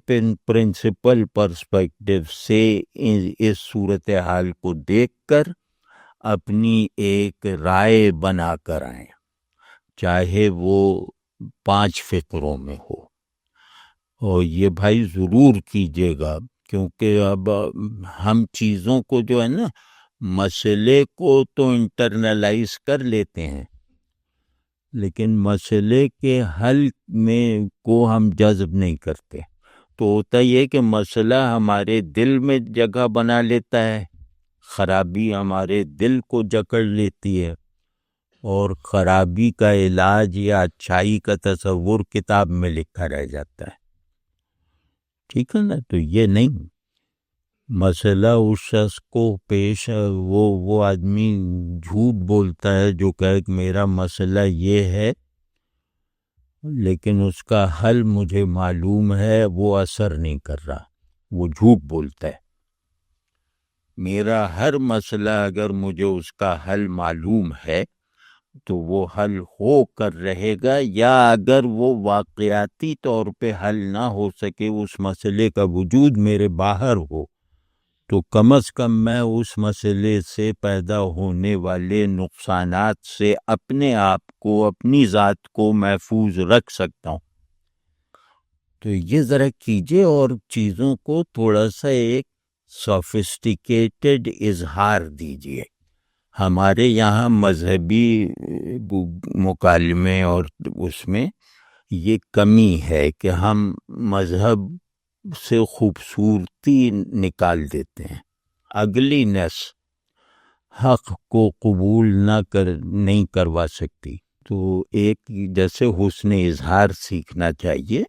پرنسپل پرسپیکٹو سے اس صورتحال کو دیکھ کر اپنی ایک رائے بنا کر آئیں، چاہے وہ 5 فقروں میں ہو. اور یہ بھائی ضرور کیجیے گا، کیونکہ اب ہم چیزوں کو جو ہے نا، مسئلے کو تو انٹرنلائز کر لیتے ہیں، لیکن مسئلے کے حل میں کو ہم جذب نہیں کرتے. تو ہوتا یہ کہ مسئلہ ہمارے دل میں جگہ بنا لیتا ہے، خرابی ہمارے دل کو جکڑ لیتی ہے، اور خرابی کا علاج یا اچھائی کا تصور کتاب میں لکھا رہ جاتا ہے. ٹھیک ہے نا؟ تو یہ نہیں، مسئلہ اس شخص کو پیش وہ آدمی جھوٹ بولتا ہے جو کہے کہ میرا مسئلہ یہ ہے لیکن اس کا حل مجھے معلوم ہے، وہ اثر نہیں کر رہا، وہ جھوٹ بولتا ہے. میرا ہر مسئلہ اگر مجھے اس کا حل معلوم ہے تو وہ حل ہو کر رہے گا، یا اگر وہ واقعاتی طور پہ حل نہ ہو سکے، اس مسئلے کا وجود میرے باہر ہو، تو کم از کم میں اس مسئلے سے پیدا ہونے والے نقصانات سے اپنے آپ کو، اپنی ذات کو محفوظ رکھ سکتا ہوں. تو یہ ذرا کیجئے اور چیزوں کو تھوڑا سا ایک سوفسٹیکیٹڈ اظہار دیجئے. ہمارے یہاں مذہبی مکالمے اور اس میں یہ کمی ہے کہ ہم مذہب سے خوبصورتی نکال دیتے ہیں. اگلی نسل حق کو قبول نہیں کروا سکتی. تو ایک جیسے حسن اظہار سیکھنا چاہیے،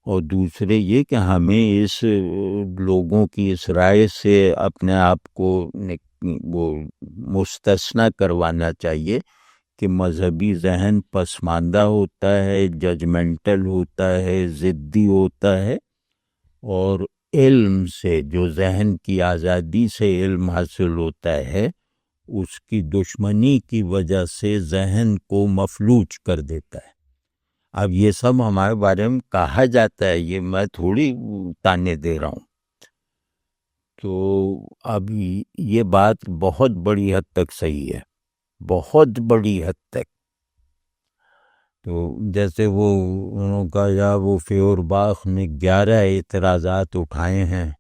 اور دوسرے یہ کہ ہمیں اس لوگوں کی اس رائے سے اپنے آپ کو وہ مستثنیٰ کروانا چاہیے کہ مذہبی ذہن پسماندہ ہوتا ہے، ججمنٹل ہوتا ہے، ضدی ہوتا ہے، اور علم سے، جو ذہن کی آزادی سے علم حاصل ہوتا ہے، اس کی دشمنی کی وجہ سے ذہن کو مفلوج کر دیتا ہے. اب یہ سب ہمارے بارے میں کہا جاتا ہے، یہ میں تھوڑی تانے دے رہا ہوں. تو اب یہ بات بہت بڑی حد تک صحیح ہے، بہت بڑی حد تک. تو جیسے انہوں کا یا وہ فیورباخ نے 11 اعتراضات اٹھائے ہیں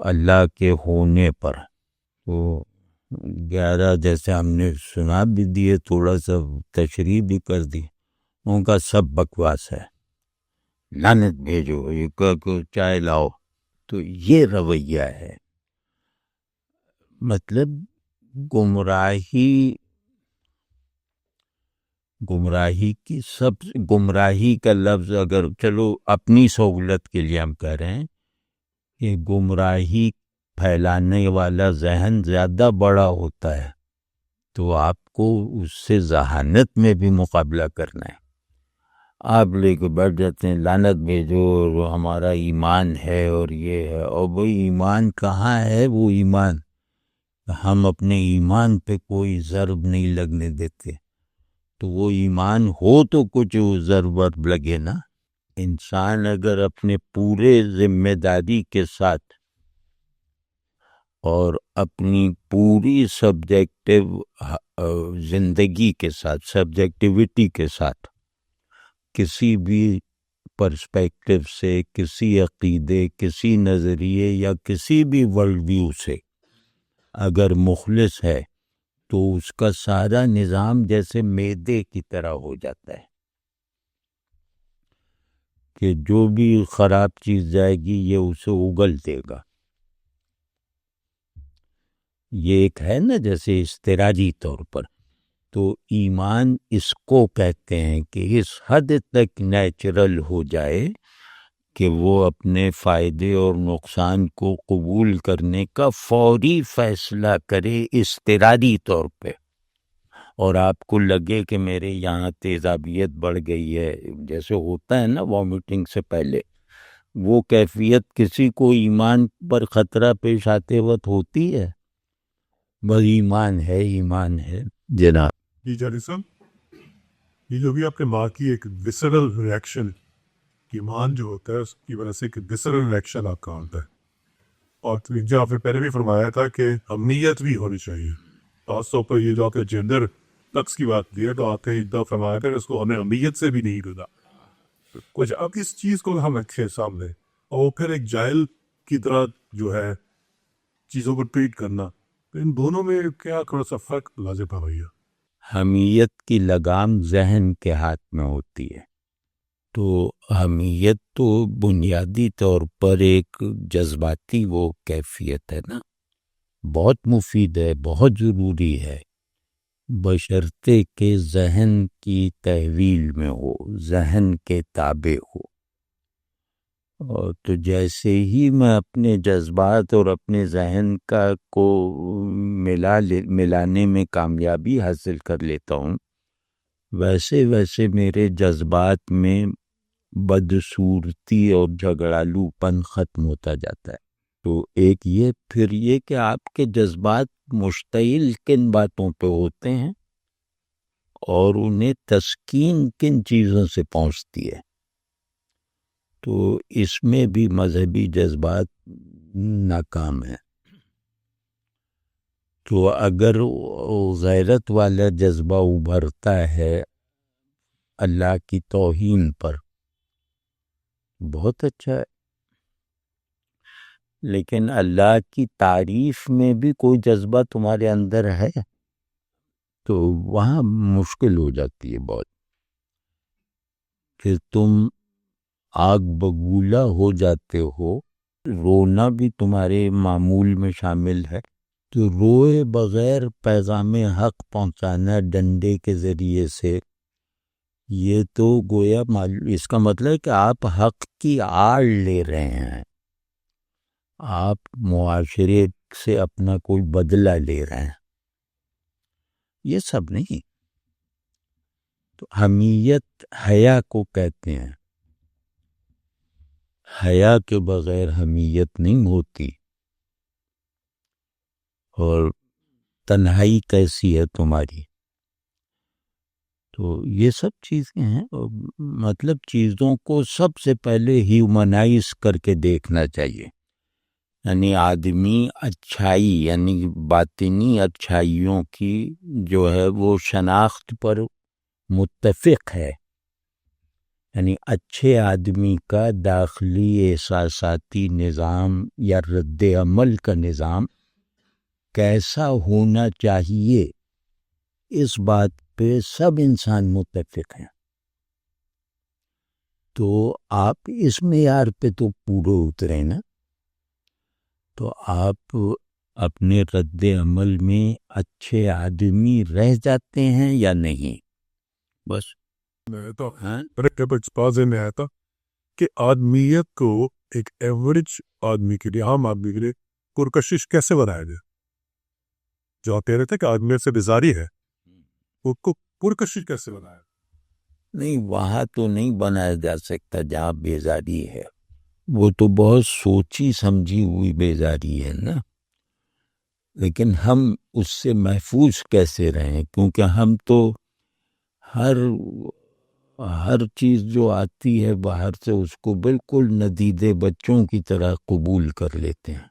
اللہ کے ہونے پر، تو 11 جیسے ہم نے سنا بھی دیے، تھوڑا سا تشریح بھی کر دی. ان کا سب بکواس ہے، لعنت بھیجو، یہ چائے لاؤ. تو یہ رویہ ہے، مطلب گمراہی کا لفظ اگر چلو اپنی سہولت کے لیے ہم کہہ رہے ہیں کہ گمراہی پھیلانے والا ذہن زیادہ بڑا ہوتا ہے، تو آپ کو اس سے ذہانت میں بھی مقابلہ کرنا ہے. آپ لے کے بیٹھ جاتے ہیں لعنت بھیجو، اور ہمارا ایمان ہے اور یہ ہے، اور وہ ایمان کہاں ہے؟ وہ ایمان ہم اپنے ایمان پہ کوئی ضرب نہیں لگنے دیتے. تو وہ ایمان ہو تو کچھ ضرورت لگے نا. انسان اگر اپنے پورے ذمہ داری کے ساتھ اور اپنی پوری سبجیکٹو زندگی کے ساتھ، سبجیکٹیوٹی کے ساتھ، کسی بھی پرسپیکٹو سے، کسی عقیدے، کسی نظریے یا کسی بھی ورلڈ ویو سے اگر مخلص ہے، تو اس کا سارا نظام جیسے میدے کی طرح ہو جاتا ہے کہ جو بھی خراب چیز جائے گی یہ اسے اگل دے گا. یہ ایک ہے نا جیسے اضطراری طور پر. تو ایمان اس کو کہتے ہیں کہ اس حد تک نیچرل ہو جائے کہ وہ اپنے فائدے اور نقصان کو قبول کرنے کا فوری فیصلہ کرے اضطراری طور پہ، اور آپ کو لگے کہ میرے یہاں تیزابیت بڑھ گئی ہے، جیسے ہوتا ہے نا وامٹنگ سے پہلے، وہ کیفیت کسی کو ایمان پر خطرہ پیش آتے وقت ہوتی ہے؟ بس ایمان ہے، ایمان ہے جناب۔ جی جاری صاحب، یہ جو بھی آپ نے بات کی ایک وسرل ریئیکشن، ایمان جو ہوتا ہے اس کی وجہ سے ایک وسرل ریئیکشن آپ کا ہوتا ہے، اور جو آپ نے پہلے بھی فرمایا تھا کہ امنیت بھی ہونی چاہیے، خاص طور پر یہ جو آپ نے جینڈر لفظ کی بات کی ہے تو آپ نے ایک دفعہ فرمایا تھا کہ اس کو ہمیں امنیت سے بھی نہیں ڈرنا۔ کچھ اب اس چیز کو ہم رکھیں سامنے اور پھر ایک جاہل کی طرح جو ہے چیزوں کو ٹریٹ کرنا، تو ان دونوں میں کیا تھوڑا سا فرق لازم ہے بھیا؟ حمیت کی لگام ذہن کے ہاتھ میں ہوتی ہے، تو حمیت تو بنیادی طور پر ایک جذباتی وہ کیفیت ہے نا، بہت مفید ہے، بہت ضروری ہے، بشرطے کہ ذہن کی تحویل میں ہو، ذہن کے تابع ہو۔ اور تو جیسے ہی میں اپنے جذبات اور اپنے ذہن کا کو ملانے میں کامیابی حاصل کر لیتا ہوں، ویسے ویسے میرے جذبات میں بدصورتی اور جھگڑالو پن ختم ہوتا جاتا ہے۔ تو ایک یہ، پھر یہ کہ آپ کے جذبات مشتعل کن باتوں پہ ہوتے ہیں اور انہیں تسکین کن چیزوں سے پہنچتی ہے، تو اس میں بھی مذہبی جذبات ناکام ہیں۔ تو اگر غیرت والا جذبہ ابھرتا ہے اللہ کی توہین پر، بہت اچھا ہے، لیکن اللہ کی تعریف میں بھی کوئی جذبہ تمہارے اندر ہے تو وہاں مشکل ہو جاتی ہے بہت، کہ تم آگ بگولا ہو جاتے ہو، رونا بھی تمہارے معمول میں شامل ہے، تو روئے بغیر پیغام حق پہنچانا ڈنڈے کے ذریعے سے، یہ تو گویا اس کا مطلب ہے کہ آپ حق کی آڑ لے رہے ہیں، آپ معاشرے سے اپنا کوئی بدلہ لے رہے ہیں، یہ سب نہیں۔ تو حمیت حیا کو کہتے ہیں، حیا کے بغیر حمیت نہیں ہوتی۔ اور تنہائی کیسی ہے تمہاری، تو یہ سب چیزیں ہیں، مطلب چیزوں کو سب سے پہلے ہیومنائز کر کے دیکھنا چاہیے، یعنی آدمی اچھائی، یعنی باطنی اچھائیوں کی جو ہے وہ شناخت پر متفق ہے، یعنی اچھے آدمی کا داخلی احساساتی نظام یا رد عمل کا نظام کیسا ہونا چاہیے، اس بات پہ سب انسان متفق ہیں، تو آپ اس معیار پہ تو پورے اترے نا، تو آپ اپنے رد عمل میں اچھے آدمی رہ جاتے ہیں یا نہیں، بس۔ میں آیا تھا کہ آدمیت کو ایک ایوریج آدمی کے لیے، عام آدمی کے لیے پرکشش کیسے بنایا جائے؟ جو آپ کہہ رہے تھے کہ آدمیت سے بیزاری ہے، اس کو پرکشش کیسے بنایا؟ نہیں، وہاں تو نہیں بنایا جا سکتا جہاں بیزاری ہے، وہ تو بہت سوچی سمجھی ہوئی بیزاری ہے نا، لیکن ہم اس سے محفوظ کیسے رہیں، کیونکہ ہم تو ہر چیز جو آتی ہے باہر سے اس کو بالکل ندیدے بچوں کی طرح قبول کر لیتے ہیں،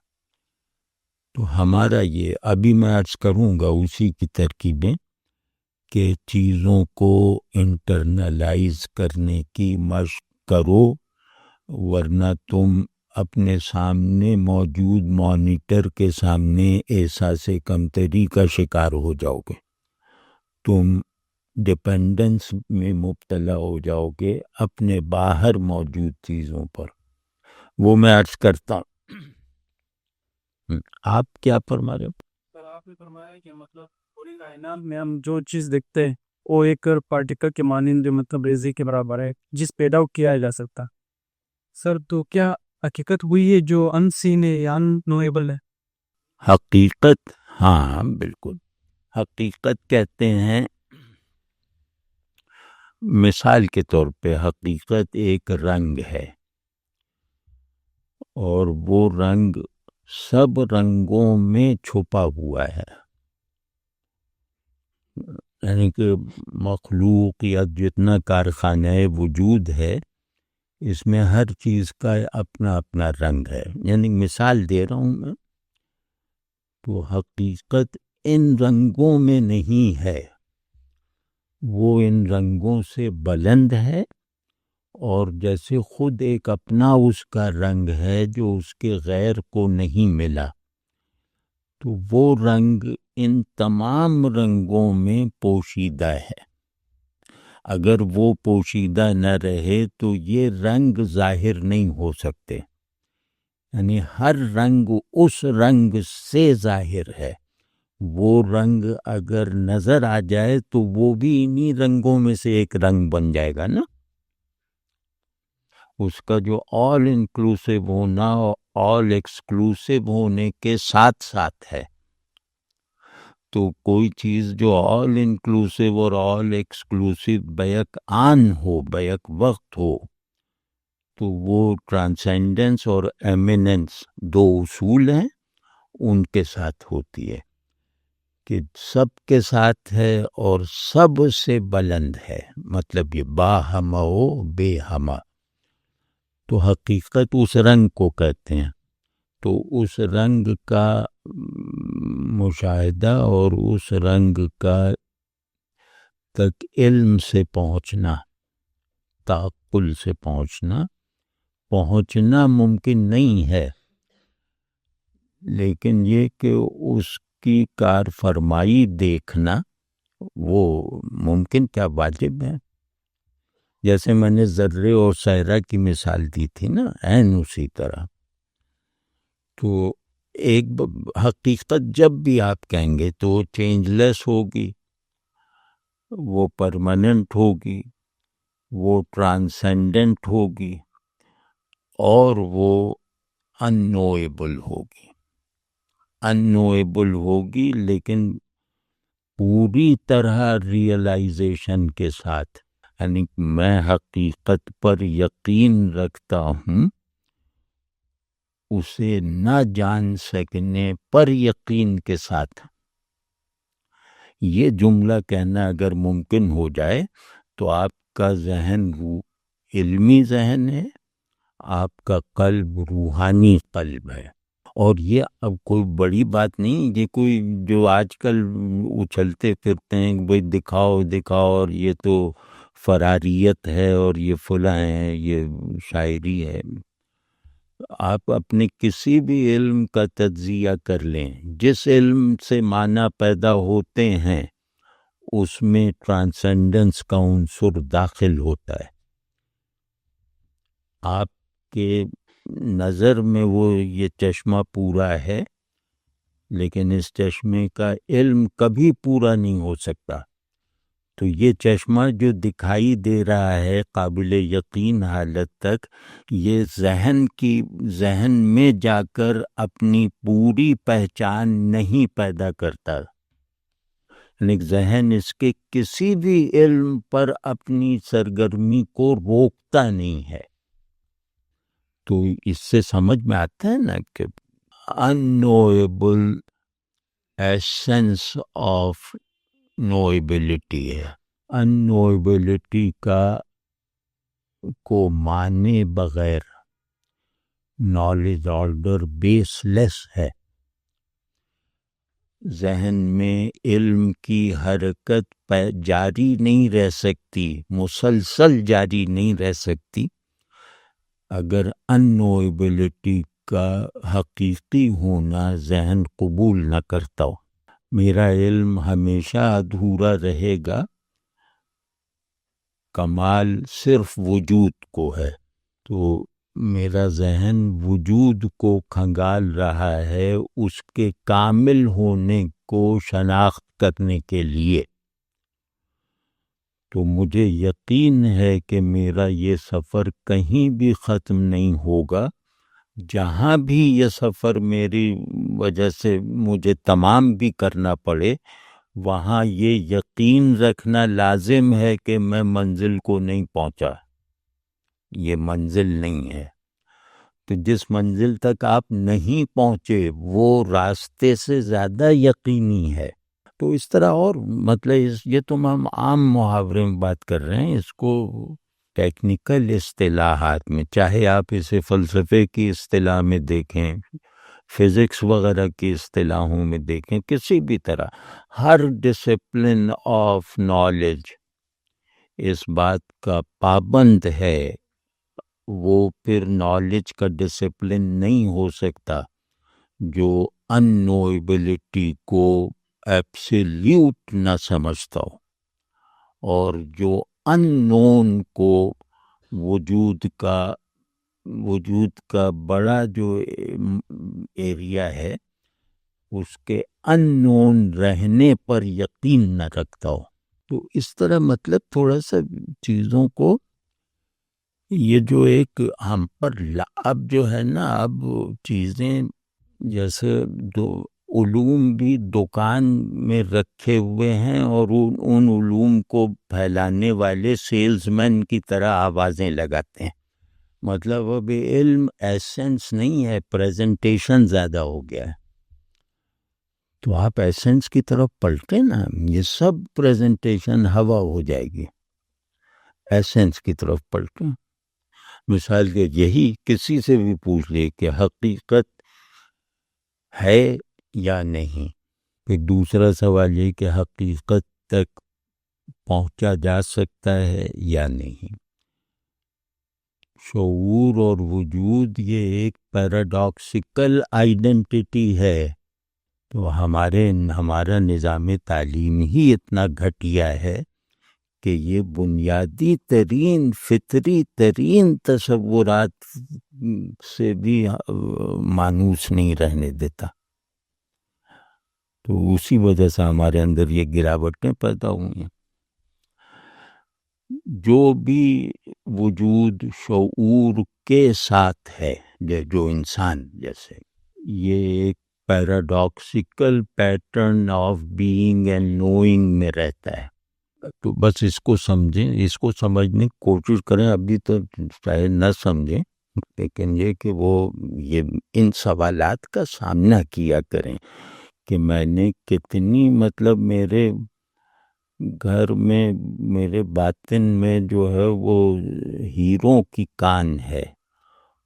تو ہمارا یہ ابھی میں عرض کروں گا اسی کی ترکیبیں، کہ چیزوں کو انٹرنلائز کرنے کی مشق کرو، ورنہ تم اپنے سامنے موجود مانیٹر کے سامنے احساس کمتری کا شکار ہو جاؤ گے، تم ڈیپینڈنس میں مبتلا ہو جاؤ گے اپنے باہر موجود چیزوں پر۔ وہ میں عرض کرتا ہوں، آپ کیا فرما رہے ہو؟ سر آپ نے فرمایا کہ مطلب پوری کائنات میں ہم جو چیز دیکھتے ہیں وہ ایک پارٹیکل کے مانند جو مطلب ریزی کے برابر ہے جس پیدا کیا جا سکتا. سر تو کیا حقیقت ہوئی ہے جو ان سین ہے یا ان نویبل ہے؟ حقیقت، ہاں بالکل. حقیقت کہتے ہیں، مثال کے طور پہ حقیقت ایک رنگ ہے، اور وہ رنگ سب رنگوں میں چھپا ہوا ہے. یعنی کہ مخلوق یا جتنا کارخانہ وجود ہے اس میں ہر چیز کا اپنا اپنا رنگ ہے. یعنی مثال دے رہا ہوں میں، تو حقیقت ان رنگوں میں نہیں ہے، وہ ان رنگوں سے بلند ہے، اور جیسے خود ایک اپنا اس کا رنگ ہے جو اس کے غیر کو نہیں ملا، تو وہ رنگ ان تمام رنگوں میں پوشیدہ ہے. اگر وہ پوشیدہ نہ رہے تو یہ رنگ ظاہر نہیں ہو سکتے. یعنی ہر رنگ اس رنگ سے ظاہر ہے. وہ رنگ اگر نظر آ جائے تو وہ بھی انہی رنگوں میں سے ایک رنگ بن جائے گا نا. اس کا جو آل انکلوسیو ہونا اور آل ایکسکلوسیو ہونے کے ساتھ ساتھ ہے. تو کوئی چیز جو آل انکلوسیو اور آل ایکسکلوسیو بیک آن ہو، بیک وقت ہو، تو وہ ٹرانسینڈنس اور ایمیننس دو اصول ہیں، ان کے ساتھ ہوتی ہے کہ سب کے ساتھ ہے اور سب سے بلند ہے. مطلب یہ باہمہ و بے ہمہ. تو حقیقت اس رنگ کو کہتے ہیں. تو اس رنگ کا مشاہدہ اور اس رنگ کا تک علم سے پہنچنا، تعقل سے پہنچنا ممکن نہیں ہے، لیکن یہ کہ اس کی کار فرمائی دیکھنا وہ ممکن، کیا واجب ہے. جیسے میں نے ذرے اور سائرہ کی مثال دی تھی نا، عین اسی طرح. تو ایک حقیقت جب بھی آپ کہیں گے تو وہ چینج لیس ہوگی، وہ پرماننٹ ہوگی، وہ ٹرانسینڈنٹ ہوگی، اور وہ اننویبل ہوگی. اننویبل ہوگی لیکن پوری طرح ریئلائزیشن کے ساتھ. یعنی میں حقیقت پر یقین رکھتا ہوں، اسے نہ جان سکنے پر یقین کے ساتھ. یہ جملہ کہنا اگر ممکن ہو جائے تو آپ کا ذہن علمی ذہن ہے، آپ کا قلب روحانی قلب ہے. اور یہ اب کوئی بڑی بات نہیں، یہ کوئی جو آج کل اچھلتے پھرتے ہیں بھئی دکھاؤ دکھاؤ، اور یہ تو فراریت ہے اور یہ فلاں ہے، یہ شاعری ہے. آپ اپنے کسی بھی علم کا تجزیہ کر لیں، جس علم سے معنی پیدا ہوتے ہیں اس میں ٹرانسینڈنس کا عنصر داخل ہوتا ہے. آپ کے نظر میں وہ یہ چشمہ پورا ہے، لیکن اس چشمے کا علم کبھی پورا نہیں ہو سکتا. تو یہ چشمہ جو دکھائی دے رہا ہے قابل یقین حالت تک، یہ ذہن میں جا کر اپنی پوری پہچان نہیں پیدا کرتا. لیکن ذہن اس کے کسی بھی علم پر اپنی سرگرمی کو روکتا نہیں ہے. تو اس سے سمجھ میں آتا ہے نا کہ unknowable essence of knowability ہے. unknowability کو مانے بغیر نالج آرڈر بیس لیس ہے. ذہن میں علم کی حرکت جاری نہیں رہ سکتی، مسلسل جاری نہیں رہ سکتی اگر unknowability کا حقیقی ہونا ذہن قبول نہ کرتا ہو. میرا علم ہمیشہ ادھورا رہے گا، کمال صرف وجود کو ہے. تو میرا ذہن وجود کو کھنگال رہا ہے، اس کے کامل ہونے کو شناخت کرنے کے لیے. تو مجھے یقین ہے کہ میرا یہ سفر کہیں بھی ختم نہیں ہوگا. جہاں بھی یہ سفر میری وجہ سے مجھے تمام بھی کرنا پڑے، وہاں یہ یقین رکھنا لازم ہے کہ میں منزل کو نہیں پہنچا، یہ منزل نہیں ہے. تو جس منزل تک آپ نہیں پہنچے وہ راستے سے زیادہ یقینی ہے. تو اس طرح، اور مطلب یہ تو ہم عام محاورے میں بات کر رہے ہیں، اس کو ٹیکنیکل اصطلاحات میں، چاہے آپ اسے فلسفے کی اصطلاح میں دیکھیں، فزکس وغیرہ کی اصطلاحوں میں دیکھیں، کسی بھی طرح، ہر ڈسپلن آف نالج اس بات کا پابند ہے، وہ پھر نالج کا ڈسپلن نہیں ہو سکتا جو ان نویبلٹی کو ایبسلیوٹ نہ سمجھتا ہو، اور جو ان نون کو وجود کا بڑا جو ایریا ہے اس کے ان نون رہنے پر یقین نہ رکھتا ہو. تو اس طرح مطلب تھوڑا سا چیزوں کو، یہ جو ایک ہم پر اب جو ہے نا، اب چیزیں جیسے علوم بھی دکان میں رکھے ہوئے ہیں اور ان علوم کو پھیلانے والے سیلز مین کی طرح آوازیں لگاتے ہیں. مطلب اب علم ایسنس نہیں ہے، پریزنٹیشن زیادہ ہو گیا ہے. تو آپ ایسنس کی طرف پلٹیں نا، یہ سب پریزنٹیشن ہوا ہو جائے گی. ایسنس کی طرف پلٹیں. مثال کے یہی کسی سے بھی پوچھ لے کہ حقیقت ہے یا نہیں. پھر دوسرا سوال یہ کہ حقیقت تک پہنچا جا سکتا ہے یا نہیں. شعور اور وجود یہ ایک پیراڈاکسیکل آئیڈینٹی ہے. تو ہمارا نظام تعلیم ہی اتنا گھٹیا ہے کہ یہ بنیادی ترین فطری ترین تصورات سے بھی مانوس نہیں رہنے دیتا. تو اسی وجہ سے ہمارے اندر یہ گراوٹیں پیدا ہوئی ہیں. جو بھی وجود شعور کے ساتھ ہے، جو انسان جیسے، یہ ایک paradoxical pattern of being and knowing میں رہتا ہے. تو بس اس کو سمجھیں، اس کو سمجھنے کی کوشش کریں. ابھی تو شاید نہ سمجھیں، لیکن یہ کہ یہ ان سوالات کا سامنا کیا کریں کہ میں نے کتنی، مطلب میرے گھر میں، میرے باطن میں جو ہے وہ ہیروں کی کان ہے،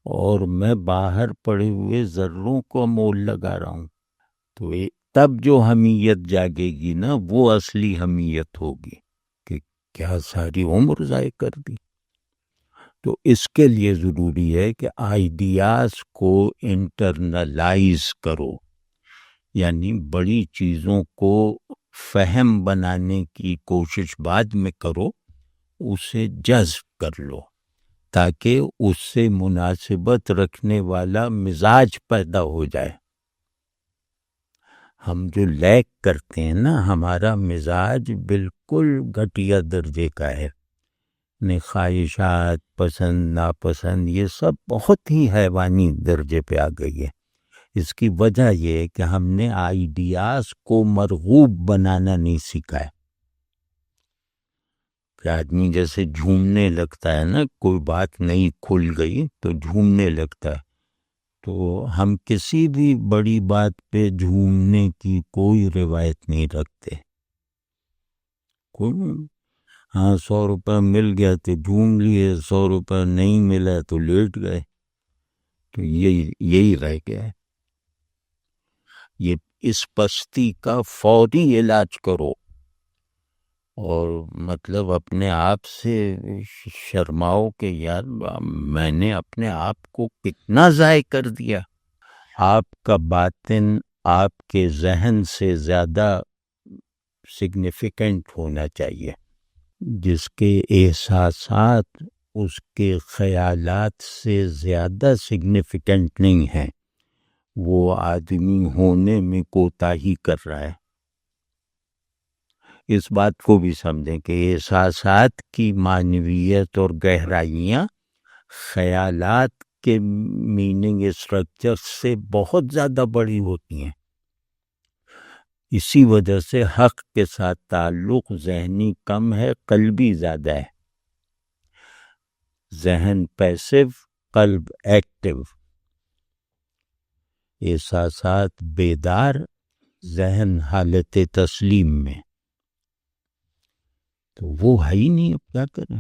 اور میں باہر پڑے ہوئے ذروں کو مول لگا رہا ہوں. تو تب جو حمیت جاگے گی نا، وہ اصلی حمیت ہوگی کہ کیا ساری عمر ضائع کر دی. تو اس کے لیے ضروری ہے کہ آئیڈیاز کو انٹرنلائز کرو، یعنی بڑی چیزوں کو فہم بنانے کی کوشش بعد میں کرو، اسے جذب کر لو تاکہ اس سے مناسبت رکھنے والا مزاج پیدا ہو جائے. ہم جو لیک کرتے ہیں نا، ہمارا مزاج بالکل گھٹیا درجے کا ہے. خواہشات، پسند ناپسند، یہ سب بہت ہی حیوانی درجے پہ آ گئی ہے. اس کی وجہ یہ ہے کہ ہم نے آئیڈیاز کو مرغوب بنانا نہیں سیکھا ہے. کہ آدمی جیسے جھومنے لگتا ہے نا، کوئی بات نہیں کھل گئی تو جھومنے لگتا ہے. تو ہم کسی بھی بڑی بات پہ جھومنے کی کوئی روایت نہیں رکھتے. ہاں 100 روپے مل گیا تو جھوم لیے، 100 روپے نہیں ملا تو لیٹ گئے. تو یہی رہ گیا ہے. یہ اس پستی کا فوری علاج کرو، اور مطلب اپنے آپ سے شرماؤ کہ یار میں نے اپنے آپ کو کتنا ضائع کر دیا. آپ کا باطن آپ کے ذہن سے زیادہ سگنیفیکنٹ ہونا چاہیے. جس کے احساسات اس کے خیالات سے زیادہ سگنیفیکنٹ نہیں ہیں، وہ آدمی ہونے میں کوتاہی کر رہا ہے. اس بات کو بھی سمجھیں کہ احساسات کی معنویت اور گہرائیاں خیالات کے میننگ اسٹرکچر سے بہت زیادہ بڑی ہوتی ہیں. اسی وجہ سے حق کے ساتھ تعلق ذہنی کم ہے، قلبی زیادہ ہے. ذہن پیسو، قلب ایکٹیو. احساسات بیدار، ذہن حالت تسلیم میں. تو وہ ہے ہی نہیں، اب کیا کریں.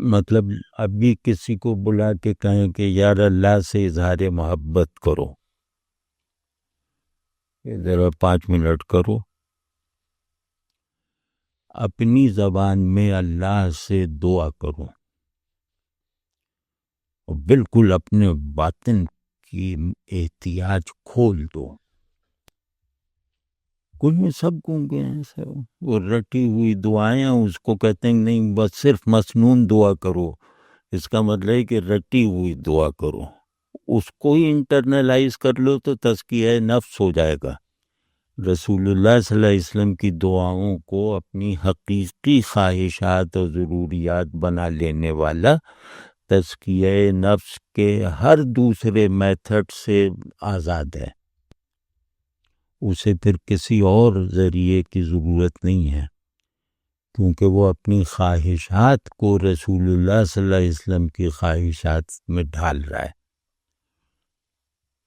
مطلب ابھی کسی کو بلا کے کہیں کہ یار اللہ سے اظہار محبت کرو، ذرا 5 منٹ کرو، اپنی زبان میں اللہ سے دعا کرو اور بالکل اپنے باطن کی احتیاج کھول دو. کچھ میں سب گونگے ہیں سب، وہ رٹی ہوئی دعائیں اس کو کہتے ہیں نہیں بس صرف مسنون دعا کرو. اس کا مطلب ہے کہ رٹی ہوئی دعا کرو، اس کو ہی انٹرنلائز کر لو تو تزکیہ نفس ہو جائے گا. رسول اللہ صلی اللہ علیہ وسلم کی دعاؤں کو اپنی حقیقی خواہشات اور ضروریات بنا لینے والا تزکیہ نفس کے ہر دوسرے میتھڈ سے آزاد ہے. اسے پھر کسی اور ذریعے کی ضرورت نہیں ہے، کیونکہ وہ اپنی خواہشات کو رسول اللہ صلی اللہ علیہ وسلم کی خواہشات میں ڈھال رہا ہے.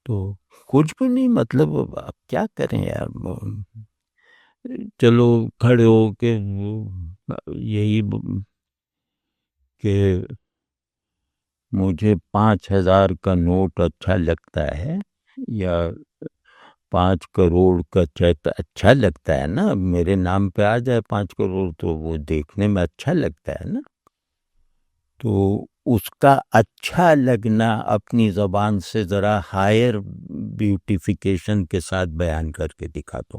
تو کچھ بھی نہیں، مطلب اب کیا کریں یار. چلو کھڑے ہو کے یہی کہ مجھے 5,000 کا نوٹ اچھا لگتا ہے یا 5 کروڑ کا چیک اچھا لگتا ہے نا، میرے نام پہ آ جائے 5 کروڑ تو وہ دیکھنے میں اچھا لگتا ہے نا. تو اس کا اچھا لگنا اپنی زبان سے ذرا ہائر بیوٹیفیکیشن کے ساتھ بیان کر کے دکھا دو.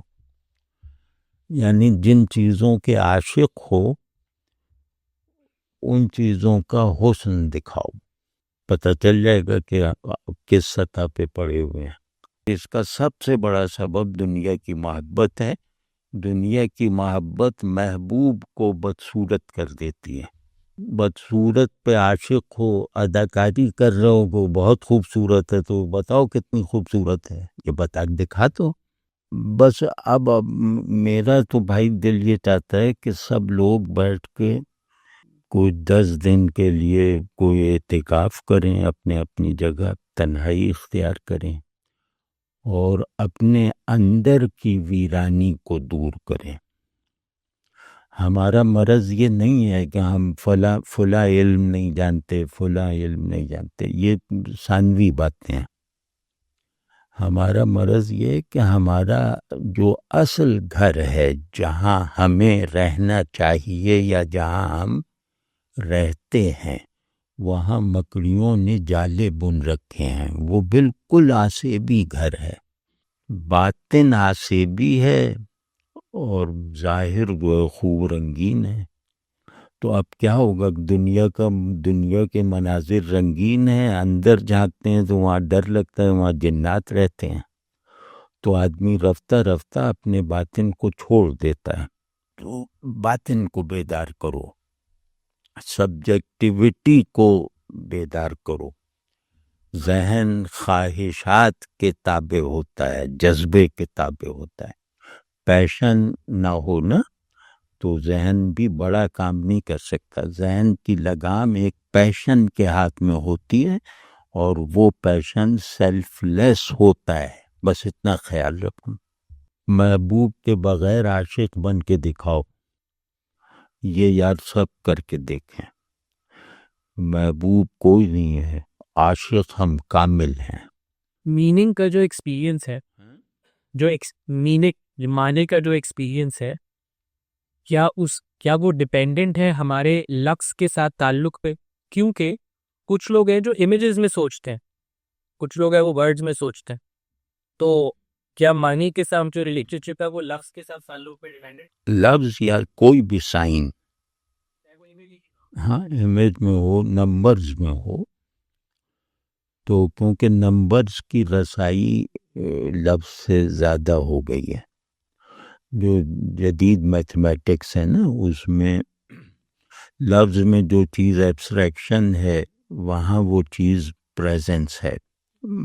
یعنی جن چیزوں کے عاشق ہو ان چیزوں کا حسن دکھاؤ، پتہ چل جائے گا کہ کس سطح پہ پڑے ہوئے ہیں. اس کا سب سے بڑا سبب دنیا کی محبت ہے. دنیا کی محبت محبوب کو بدصورت کر دیتی ہے. بدصورت پہ عاشق ہو، اداکاری کر رہے ہو وہ بہت خوبصورت ہے تو بتاؤ کتنی خوبصورت ہے، یہ بتا کے دکھا دو بس. اب میرا تو بھائی دل یہ چاہتا ہے کہ سب لوگ بیٹھ کے کوئی 10 دن کے لیے کوئی اعتکاف کریں، اپنے اپنی جگہ تنہائی اختیار کریں اور اپنے اندر کی ویرانی کو دور کریں. ہمارا مرض یہ نہیں ہے کہ ہم فلاں علم نہیں جانتے، فلاں علم نہیں جانتے، یہ ثانوی باتیں ہیں. ہمارا مرض یہ ہے کہ ہمارا جو اصل گھر ہے، جہاں ہمیں رہنا چاہیے یا جہاں ہم رہتے ہیں، وہاں مکڑیوں نے جالے بن رکھے ہیں. وہ بالکل آسیبی گھر ہے، باطن آسیبی ہے اور ظاہر وہ خوب رنگین ہے. تو اب کیا ہوگا، دنیا کے مناظر رنگین ہیں، اندر جھانکتے ہیں تو وہاں ڈر لگتا ہے، وہاں جنات رہتے ہیں. تو آدمی رفتہ رفتہ اپنے باطن کو چھوڑ دیتا ہے. تو باطن کو بیدار کرو، سبجیکٹیوٹی کو بیدار کرو. ذہن خواہشات کے تابع ہوتا ہے، جذبے کے تابع ہوتا ہے. پیشن نہ ہو نا تو ذہن بھی بڑا کام نہیں کر سکتا. ذہن کی لگام ایک پیشن کے ہاتھ میں ہوتی ہے اور وہ پیشن سیلف لیس ہوتا ہے. بس اتنا خیال رکھو. محبوب کے بغیر عاشق بن کے دکھاؤ، یہ یار سب کر کے دیکھیں. محبوب کوئی نہیں ہے، عاشق ہم کامل ہیں. میننگ کا جو ایکسپیرینس ہے، جو معنی کا جو ایکسپیرینس ہے، کیا وہ ڈیپینڈنٹ ہے ہمارے لفظ کے ساتھ تعلق پہ؟ کیونکہ کچھ لوگ ہیں جو امیجز میں سوچتے ہیں، کچھ لوگ ہیں وہ ورڈز میں سوچتے ہیں. تو کیا معنی کے ساتھ جو ریلیشن شپ ہے وہ لفظ کے ساتھ تعلق پہ ڈیپینڈنٹ؟ لفظ یا کوئی بھی سائن، ہاں امیج میں ہو، نمبرز میں ہو، تو کیونکہ نمبرز کی رسائی لفظ سے زیادہ ہو گئی ہے. جو جدید میتھمیٹکس ہے نا، اس میں لفظ میں جو چیز ایبسٹریکشن ہے وہاں وہ چیز پریزنس ہے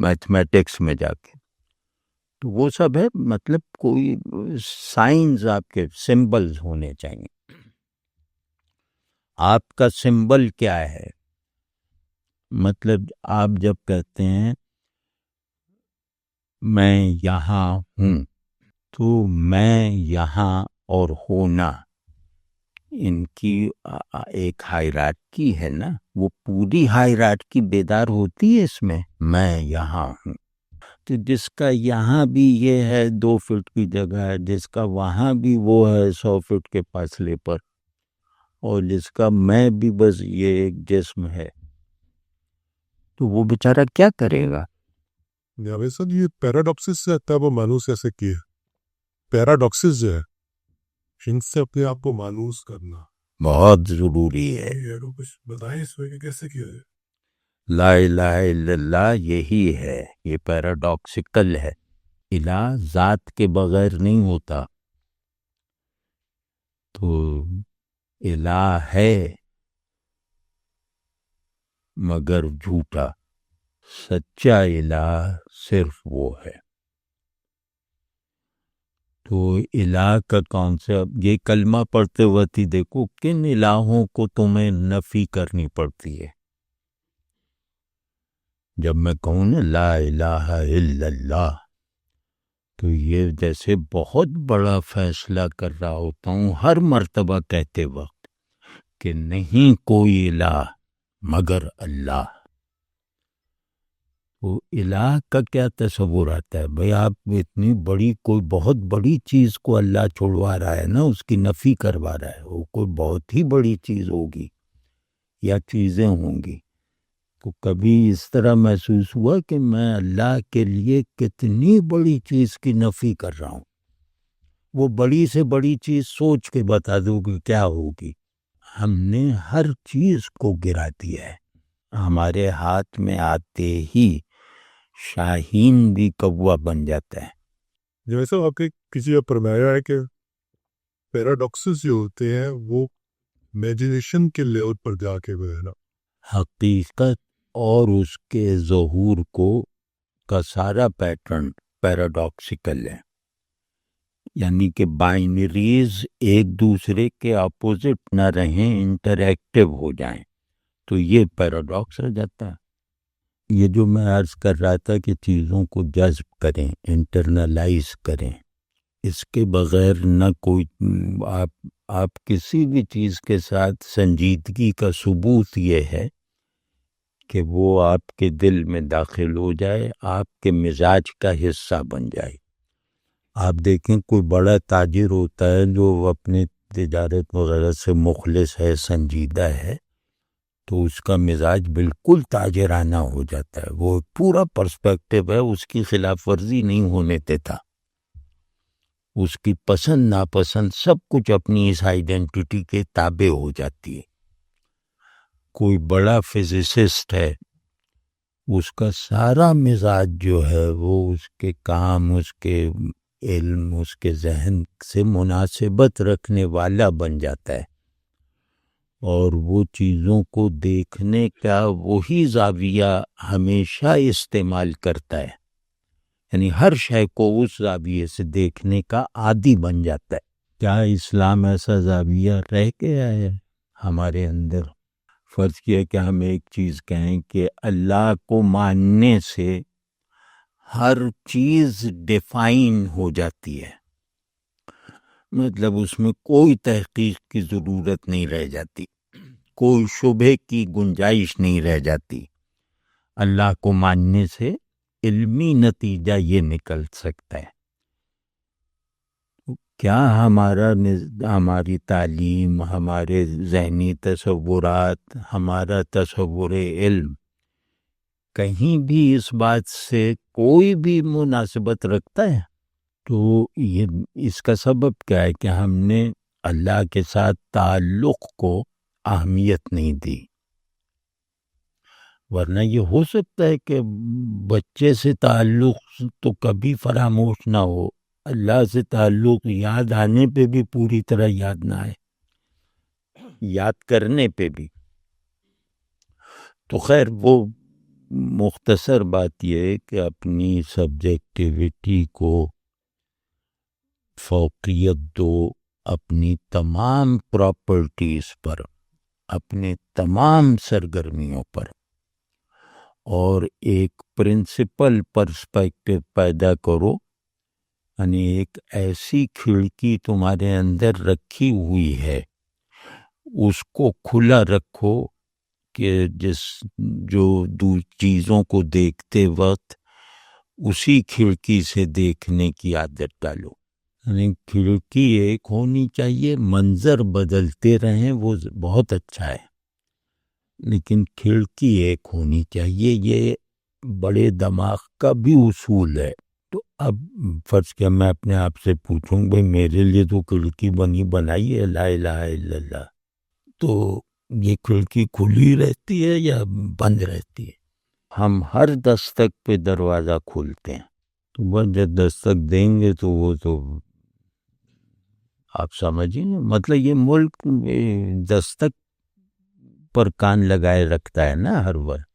میتھمیٹکس میں جا کے. تو وہ سب ہے، مطلب کوئی سائنز آپ کے سمبلز ہونے چاہیے. آپ کا سمبل کیا ہے؟ مطلب آپ جب کہتے ہیں میں یہاں ہوں، تو میں یہاں اور ہونا ان کی ایک ہائرارکی ہے نا، وہ پوری ہائرارکی بیدار ہوتی ہے اس میں یہاں ہوں. تو جس کا یہاں بھی یہ ہے 2 فٹ کی جگہ ہے، جس کا وہاں بھی وہ ہے 100 فٹ کے فاصلے پر، اور جس کا میں بھی بس یہ ایک جسم ہے، تو وہ بیچارہ کیا کرے گا؟ سر یہ پیراڈاکسس سے آتا ہے، وہ مانوس ایسے کیے پیراڈاکسس جو ہے ان سے اپنے آپ کو مانوس کرنا بہت ضروری ہے. کچھ بتائیں اس میں کہ کیسے کیا جائے. لا الہ الا اللہ یہی ہے، یہ پیراڈاکسیکل ہے. الہ ذات کے بغیر نہیں ہوتا، تو الہ ہے مگر جھوٹا، سچا الہ صرف وہ ہے. تو الہ کا کانسیپٹ، یہ کلمہ پڑھتے وقت ہی دیکھو کن الہوں کو تمہیں نفی کرنی پڑتی ہے. جب میں کہوں نا لا الہ الا اللہ، تو یہ جیسے بہت بڑا فیصلہ کر رہا ہوتا ہوں ہر مرتبہ کہتے وقت کہ نہیں کوئی الہ مگر اللہ. وہ الہ کا کیا تصور آتا ہے؟ بھئی آپ اتنی بڑی کوئی بہت بڑی چیز کو اللہ چھوڑوا رہا ہے نا، اس کی نفی کروا رہا ہے، وہ کوئی بہت ہی بڑی چیز ہوگی یا چیزیں ہوں گی. تو کبھی اس طرح محسوس ہوا کہ میں اللہ کے لیے کتنی بڑی چیز کی نفی کر رہا ہوں؟ وہ بڑی سے بڑی چیز سوچ کے بتا دوں کہ کیا ہوگی. ہم نے ہر چیز کو گرا دیا ہے. ہمارے ہاتھ میں آتے ہی شاہین بھی کوا بن جاتا ہے. جیسا آپ کے کسی فرمایا ہے کہ پیراڈاکسس جو ہوتے ہیں وہ امیجنیشن کے لیول پر جا کے بہنا حقیقت اور اس کے ظہور کا سارا پیٹرن پیراڈاکسیکل ہے. یعنی کہ بائنریز ایک دوسرے کے اپوزٹ نہ رہیں، انٹریکٹیو ہو جائیں، تو یہ پیراڈاکس ہو جاتا ہے. یہ جو میں عرض کر رہا تھا کہ چیزوں کو جذب کریں، انٹرنلائز کریں، اس کے بغیر نہ کوئی آپ کسی بھی چیز کے ساتھ سنجیدگی کا ثبوت یہ ہے کہ وہ آپ کے دل میں داخل ہو جائے، آپ کے مزاج کا حصہ بن جائے. آپ دیکھیں کوئی بڑا تاجر ہوتا ہے جو اپنے تجارت وغیرہ سے مخلص ہے، سنجیدہ ہے، تو اس کا مزاج بالکل تاجرانہ ہو جاتا ہے. وہ پورا پرسپیکٹو ہے، اس کی خلاف ورزی نہیں ہونے دیتا. اس کی پسند ناپسند سب کچھ اپنی اس آئیڈینٹی کے تابع ہو جاتی ہے. کوئی بڑا فزسسٹ ہے، اس کا سارا مزاج جو ہے وہ اس کے کام، اس کے علم، اس کے ذہن سے مناسبت رکھنے والا بن جاتا ہے، اور وہ چیزوں کو دیکھنے کا وہی زاویہ ہمیشہ استعمال کرتا ہے. یعنی ہر شے کو اس زاویے سے دیکھنے کا عادی بن جاتا ہے. کیا اسلام ایسا زاویہ رہ گیا ہے ہمارے اندر؟ فرض کیا کہ ہم ایک چیز کہیں کہ اللہ کو ماننے سے ہر چیز ڈیفائن ہو جاتی ہے، مطلب اس میں کوئی تحقیق کی ضرورت نہیں رہ جاتی، کوئی شبہ کی گنجائش نہیں رہ جاتی. اللہ کو ماننے سے علمی نتیجہ یہ نکل سکتا ہے. کیا ہماری تعلیم، ہمارے ذہنی تصورات، ہمارا تصور علم کہیں بھی اس بات سے کوئی بھی مناسبت رکھتا ہے؟ تو یہ اس کا سبب کیا ہے کہ ہم نے اللہ کے ساتھ تعلق کو اہمیت نہیں دی. ورنہ یہ ہو سکتا ہے کہ بچے سے تعلق تو کبھی فراموش نہ ہو، اللہ سے تعلق یاد آنے پہ بھی پوری طرح یاد نہ آئے، یاد کرنے پہ بھی. تو خیر وہ مختصر بات یہ ہے کہ اپنی سبجیکٹیوٹی کو فوقیت دو، اپنی تمام پراپرٹیز پر، اپنے تمام سرگرمیوں پر، اور ایک پرنسپل پرسپیکٹو پیدا کرو. یعنی ایک ایسی کھڑکی تمہارے اندر رکھی ہوئی ہے، اس کو کھلا رکھو کہ جو چیزوں کو دیکھتے وقت اسی کھڑکی سے دیکھنے کی عادت ڈالو. یعنی کھڑکی ایک ہونی چاہیے، منظر بدلتے رہیں وہ بہت اچھا ہے، لیکن کھڑکی ایک ہونی چاہیے. یہ بڑے دماغ کا بھی اصول ہے. تو اب فرض کیا میں اپنے آپ سے پوچھوں بھئی میرے لیے تو کھڑکی بنائی ہے لا الہ الا اللہ، تو یہ کھڑکی کھلی رہتی ہے یا بند رہتی ہے؟ ہم ہر دستک پہ دروازہ کھولتے ہیں، تو بس جب دستک دیں گے تو وہ تو آپ سمجھیں، مطلب یہ ملک دستک پر کان لگائے رکھتا ہے نا ہر وقت.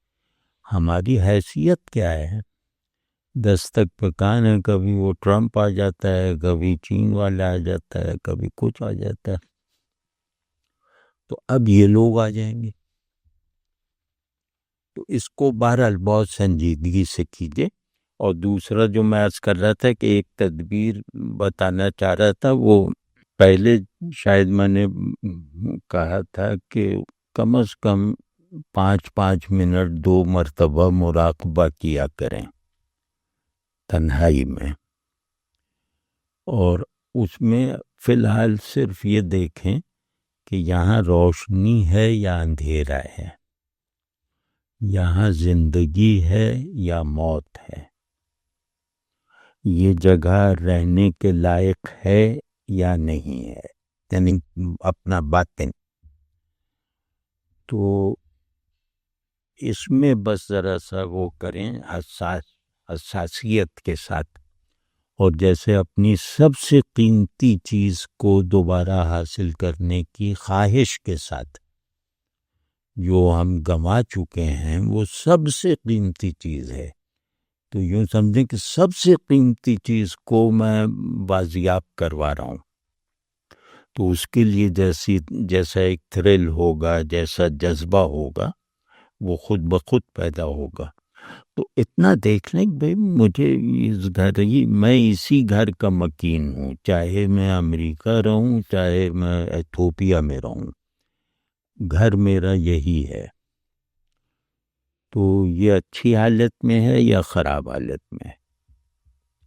ہماری حیثیت کیا ہے؟ دستک پہ کان ہے، کبھی وہ ٹرمپ آ جاتا ہے، کبھی چین والا آ جاتا ہے، کبھی کچھ آ جاتا ہے. تو اب یہ لوگ آ جائیں گے. تو اس کو بہرحال بہت سنجیدگی سے کیجیے. اور دوسرا جو میں عرض کر رہا تھا کہ ایک تدبیر بتانا چاہ رہا تھا، وہ پہلے شاید میں نے کہا تھا کہ کم از کم 5 منٹ 2 مرتبہ مراقبہ کیا کریں تنہائی میں، اور اس میں فی الحال صرف یہ دیکھیں کہ یہاں روشنی ہے یا اندھیرا ہے، یہاں زندگی ہے یا موت ہے، یہ جگہ رہنے کے لائق ہے یا نہیں ہے، یعنی اپنا باطن. تو اس میں بس ذرا سا وہ کریں حساسیت کے ساتھ، اور جیسے اپنی سب سے قیمتی چیز کو دوبارہ حاصل کرنے کی خواہش کے ساتھ. جو ہم گنوا چکے ہیں وہ سب سے قیمتی چیز ہے، تو یوں سمجھیں کہ سب سے قیمتی چیز کو میں بازیاب کروا رہا ہوں. تو اس کے لیے جیسا ایک تھرل ہوگا، جیسا جذبہ ہوگا، وہ خود بخود پیدا ہوگا. تو اتنا دیکھ لیں کہ بھئی مجھے میں اسی گھر کا مکین ہوں، چاہے میں امریکہ رہوں، چاہے میں ایتھوپیا میں رہوں، گھر میرا یہی ہے. تو یہ اچھی حالت میں ہے یا خراب حالت میں ہے،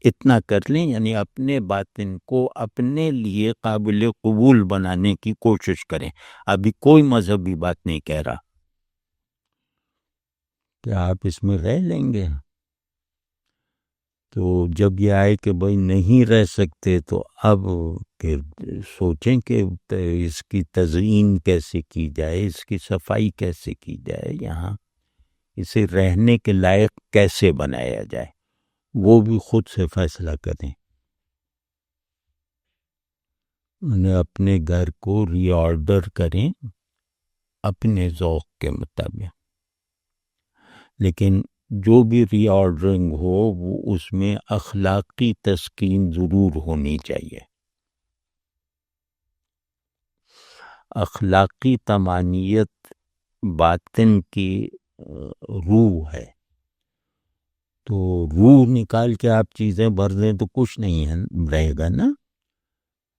اتنا کر لیں. یعنی اپنے باطن کو اپنے لیے قابل قبول بنانے کی کوشش کریں. ابھی کوئی مذہبی بات نہیں کہہ رہا کہ آپ اس میں رہ لیں گے. تو جب یہ آئے کہ بھئی نہیں رہ سکتے، تو اب پھر سوچیں کہ اس کی تزئین کیسے کی جائے، اس کی صفائی کیسے کی جائے، یہاں اسے رہنے کے لائق کیسے بنایا جائے، وہ بھی خود سے فیصلہ کریں. اپنے گھر کو ری آرڈر کریں اپنے ذوق کے مطابق، لیکن جو بھی ری آرڈرنگ ہو وہ اس میں اخلاقی تسکین ضرور ہونی چاہیے. اخلاقی طمانینت باطن کی روح ہے. تو روح نکال کے آپ چیزیں بھر دیں تو کچھ نہیں رہے گا نا.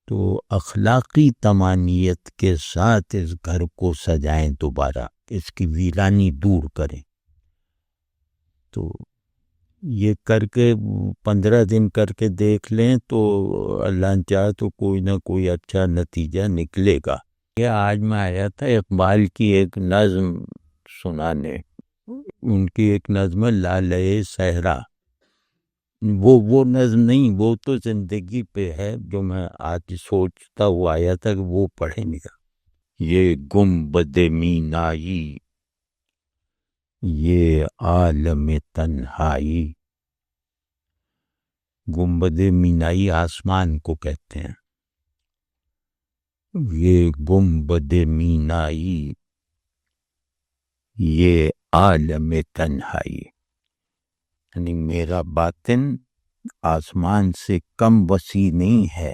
تو اخلاقی طمانینت کے ساتھ اس گھر کو سجائیں، دوبارہ اس کی ویرانی دور کریں. تو یہ کر کے 15 دن کر کے دیکھ لیں تو اللہ چاہے تو کوئی نہ کوئی اچھا نتیجہ نکلے گا. یہ آج میں آیا تھا اقبال کی ایک نظم سنانے، ان کی ایک نظم لالۂ صحرا. وہ نظم نہیں، وہ تو زندگی پہ ہے جو میں آج سوچتا ہوا آیا تھا کہ وہ پڑھیں گا. یہ گنبد مینائی، یہ عالم تنہائی، گنبد مینائی آسمان کو کہتے ہیں. یہ گنبد مینائی، یہ عالم تنہائی، یعنی میرا باطن آسمان سے کم وسیع نہیں ہے.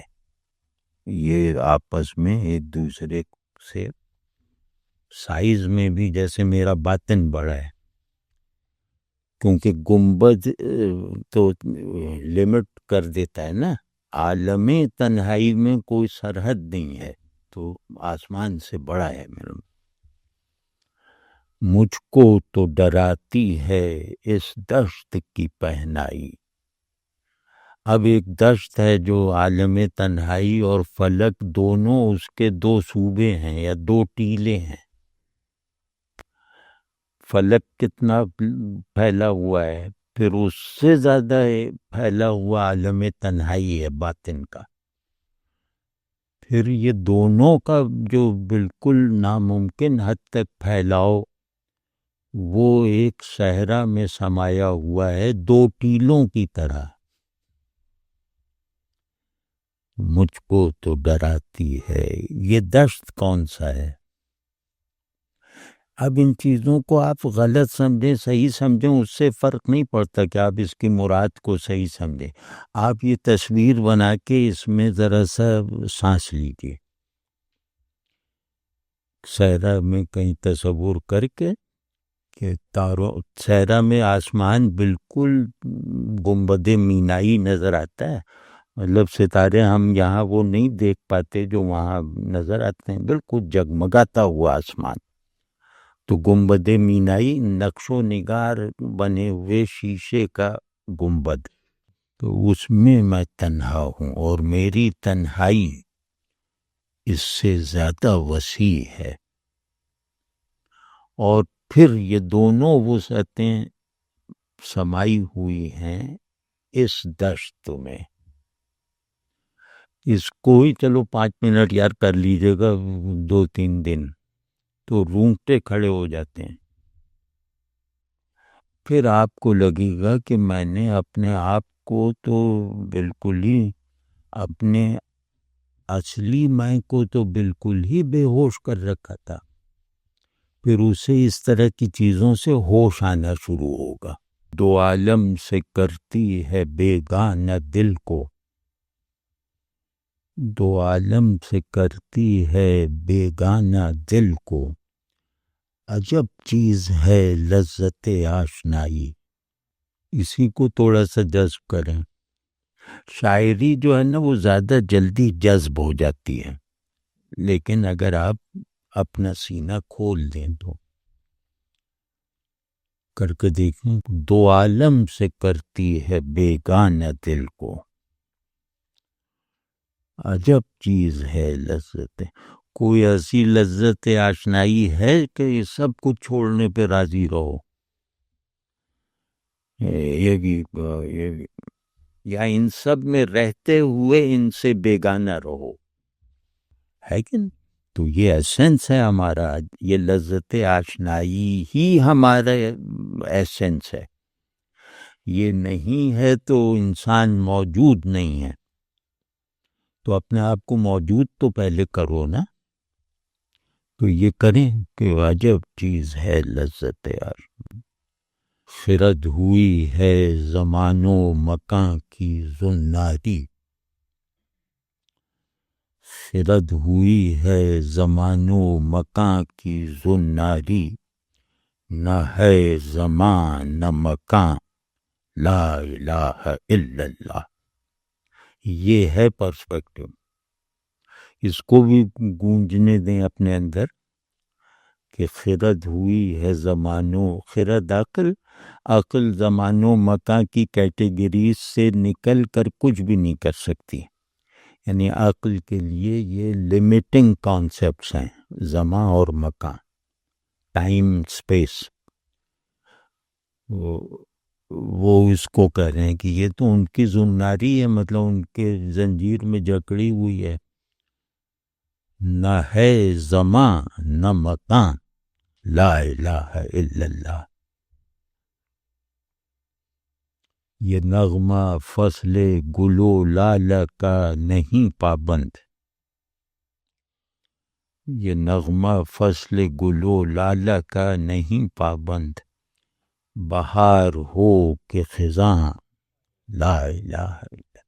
یہ آپس میں ایک دوسرے سے سائز میں بھی جیسے میرا باطن بڑا ہے، کیونکہ گنبد تو لمٹ کر دیتا ہے نا. عالم تنہائی میں کوئی سرحد نہیں ہے، تو آسمان سے بڑا ہے میرا. مجھ کو تو ڈراتی ہے اس دشت کی پہنائی. اب ایک دشت ہے جو عالم تنہائی اور فلک دونوں اس کے دو صوبے ہیں یا دو ٹیلے ہیں. فلک کتنا پھیلا ہوا ہے، پھر اس سے زیادہ پھیلا ہوا عالم تنہائی ہے باطن کا. پھر یہ دونوں کا جو بالکل ناممکن حد تک پھیلاؤ، وہ ایک صحرا میں سمایا ہوا ہے دو ٹیلوں کی طرح. مجھ کو تو ڈراتی ہے. یہ دشت کون سا ہے؟ اب ان چیزوں کو آپ غلط سمجھیں صحیح سمجھیں، اس سے فرق نہیں پڑتا کہ آپ اس کی مراد کو صحیح سمجھیں. آپ یہ تصویر بنا کے اس میں ذرا سا سانس لیجیے. صحرا میں کہیں تصور کر کے کہ صحرا میں آسمان بالکل گنبد مینائی نظر آتا ہے. مطلب ستارے ہم یہاں وہ نہیں دیکھ پاتے جو وہاں نظر آتے ہیں، بالکل جگمگاتا ہوا آسمان. تو گنبد مینائی نقش و نگار بنے ہوئے شیشے کا گنبد. تو اس میں تنہا ہوں اور میری تنہائی اس سے زیادہ وسیع ہے. اور پھر یہ دونوں وسعتیں سمائی ہوئی ہیں اس دشت میں. اس کو ہی چلو 5 منٹ یار کر لیجیے گا 2-3 دن تو رونگٹے کھڑے ہو جاتے ہیں. پھر آپ کو لگے گا کہ میں نے اپنے آپ کو تو بالکل ہی اپنے اصلی میں کو تو بالکل ہی بے ہوش کر رکھا تھا. پھر اسے اس طرح کی چیزوں سے ہوش آنا شروع ہوگا. دو عالم سے کرتی ہے بیگانہ دل کو، دو عالم سے کرتی ہے بیگانہ دل کو، عجب چیز ہے لذت آشنائی. اسی کو تھوڑا سا جذب کریں. شاعری جو ہے نا وہ زیادہ جلدی جذب ہو جاتی ہے، لیکن اگر آپ اپنا سینہ کھول دیں تو کر کے دیکھیں. دو عالم سے کرتی ہے بیگانہ دل کو، عجب چیز ہے لذت. کوئی ایسی لذت آشنائی ہے کہ یہ سب کچھ چھوڑنے پہ راضی رہو، یا ان سب میں رہتے ہوئے ان سے بیگانہ رہو، ہے کہ نہیں؟ تو یہ ایسنس ہے ہمارا. یہ لذت آشنائی ہی ہمارا ایسنس ہے. یہ نہیں ہے تو انسان موجود نہیں ہے. تو اپنے آپ کو موجود تو پہلے کرو نا. تو یہ کریں کہ عجب چیز ہے لذت یار. خرد ہوئی ہے زمان و مکان کی زناری، خرد ہوئی ہے زمان و مکان کی زناری، نہ ہے زمان نہ مکان لا الہ الا اللہ. یہ ہے پرسپیکٹو. اس کو بھی گونجنے دیں اپنے اندر کہ خرد ہوئی ہے زمانو، خرد عقل زمان و مکان کی کیٹیگریز سے نکل کر کچھ بھی نہیں کر سکتی. یعنی عقل کے لیے یہ لمیٹنگ کانسیپٹس ہیں، زمان اور مکان، ٹائم سپیس. وہ اس کو کہہ رہے ہیں کہ یہ تو ان کی زناری ہے، مطلب ان کے زنجیر میں جکڑی ہوئی ہے. نہ ہے زمان نہ مکان لا الہ الا اللہ. یہ نغمہ فصل گلو لالہ کا نہیں پابند، یہ نغمہ فصل گلو لالہ کا نہیں پابند، بہار ہو کہ خزاں لا الہ الا،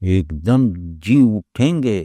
ایک دم جی اٹھیں گے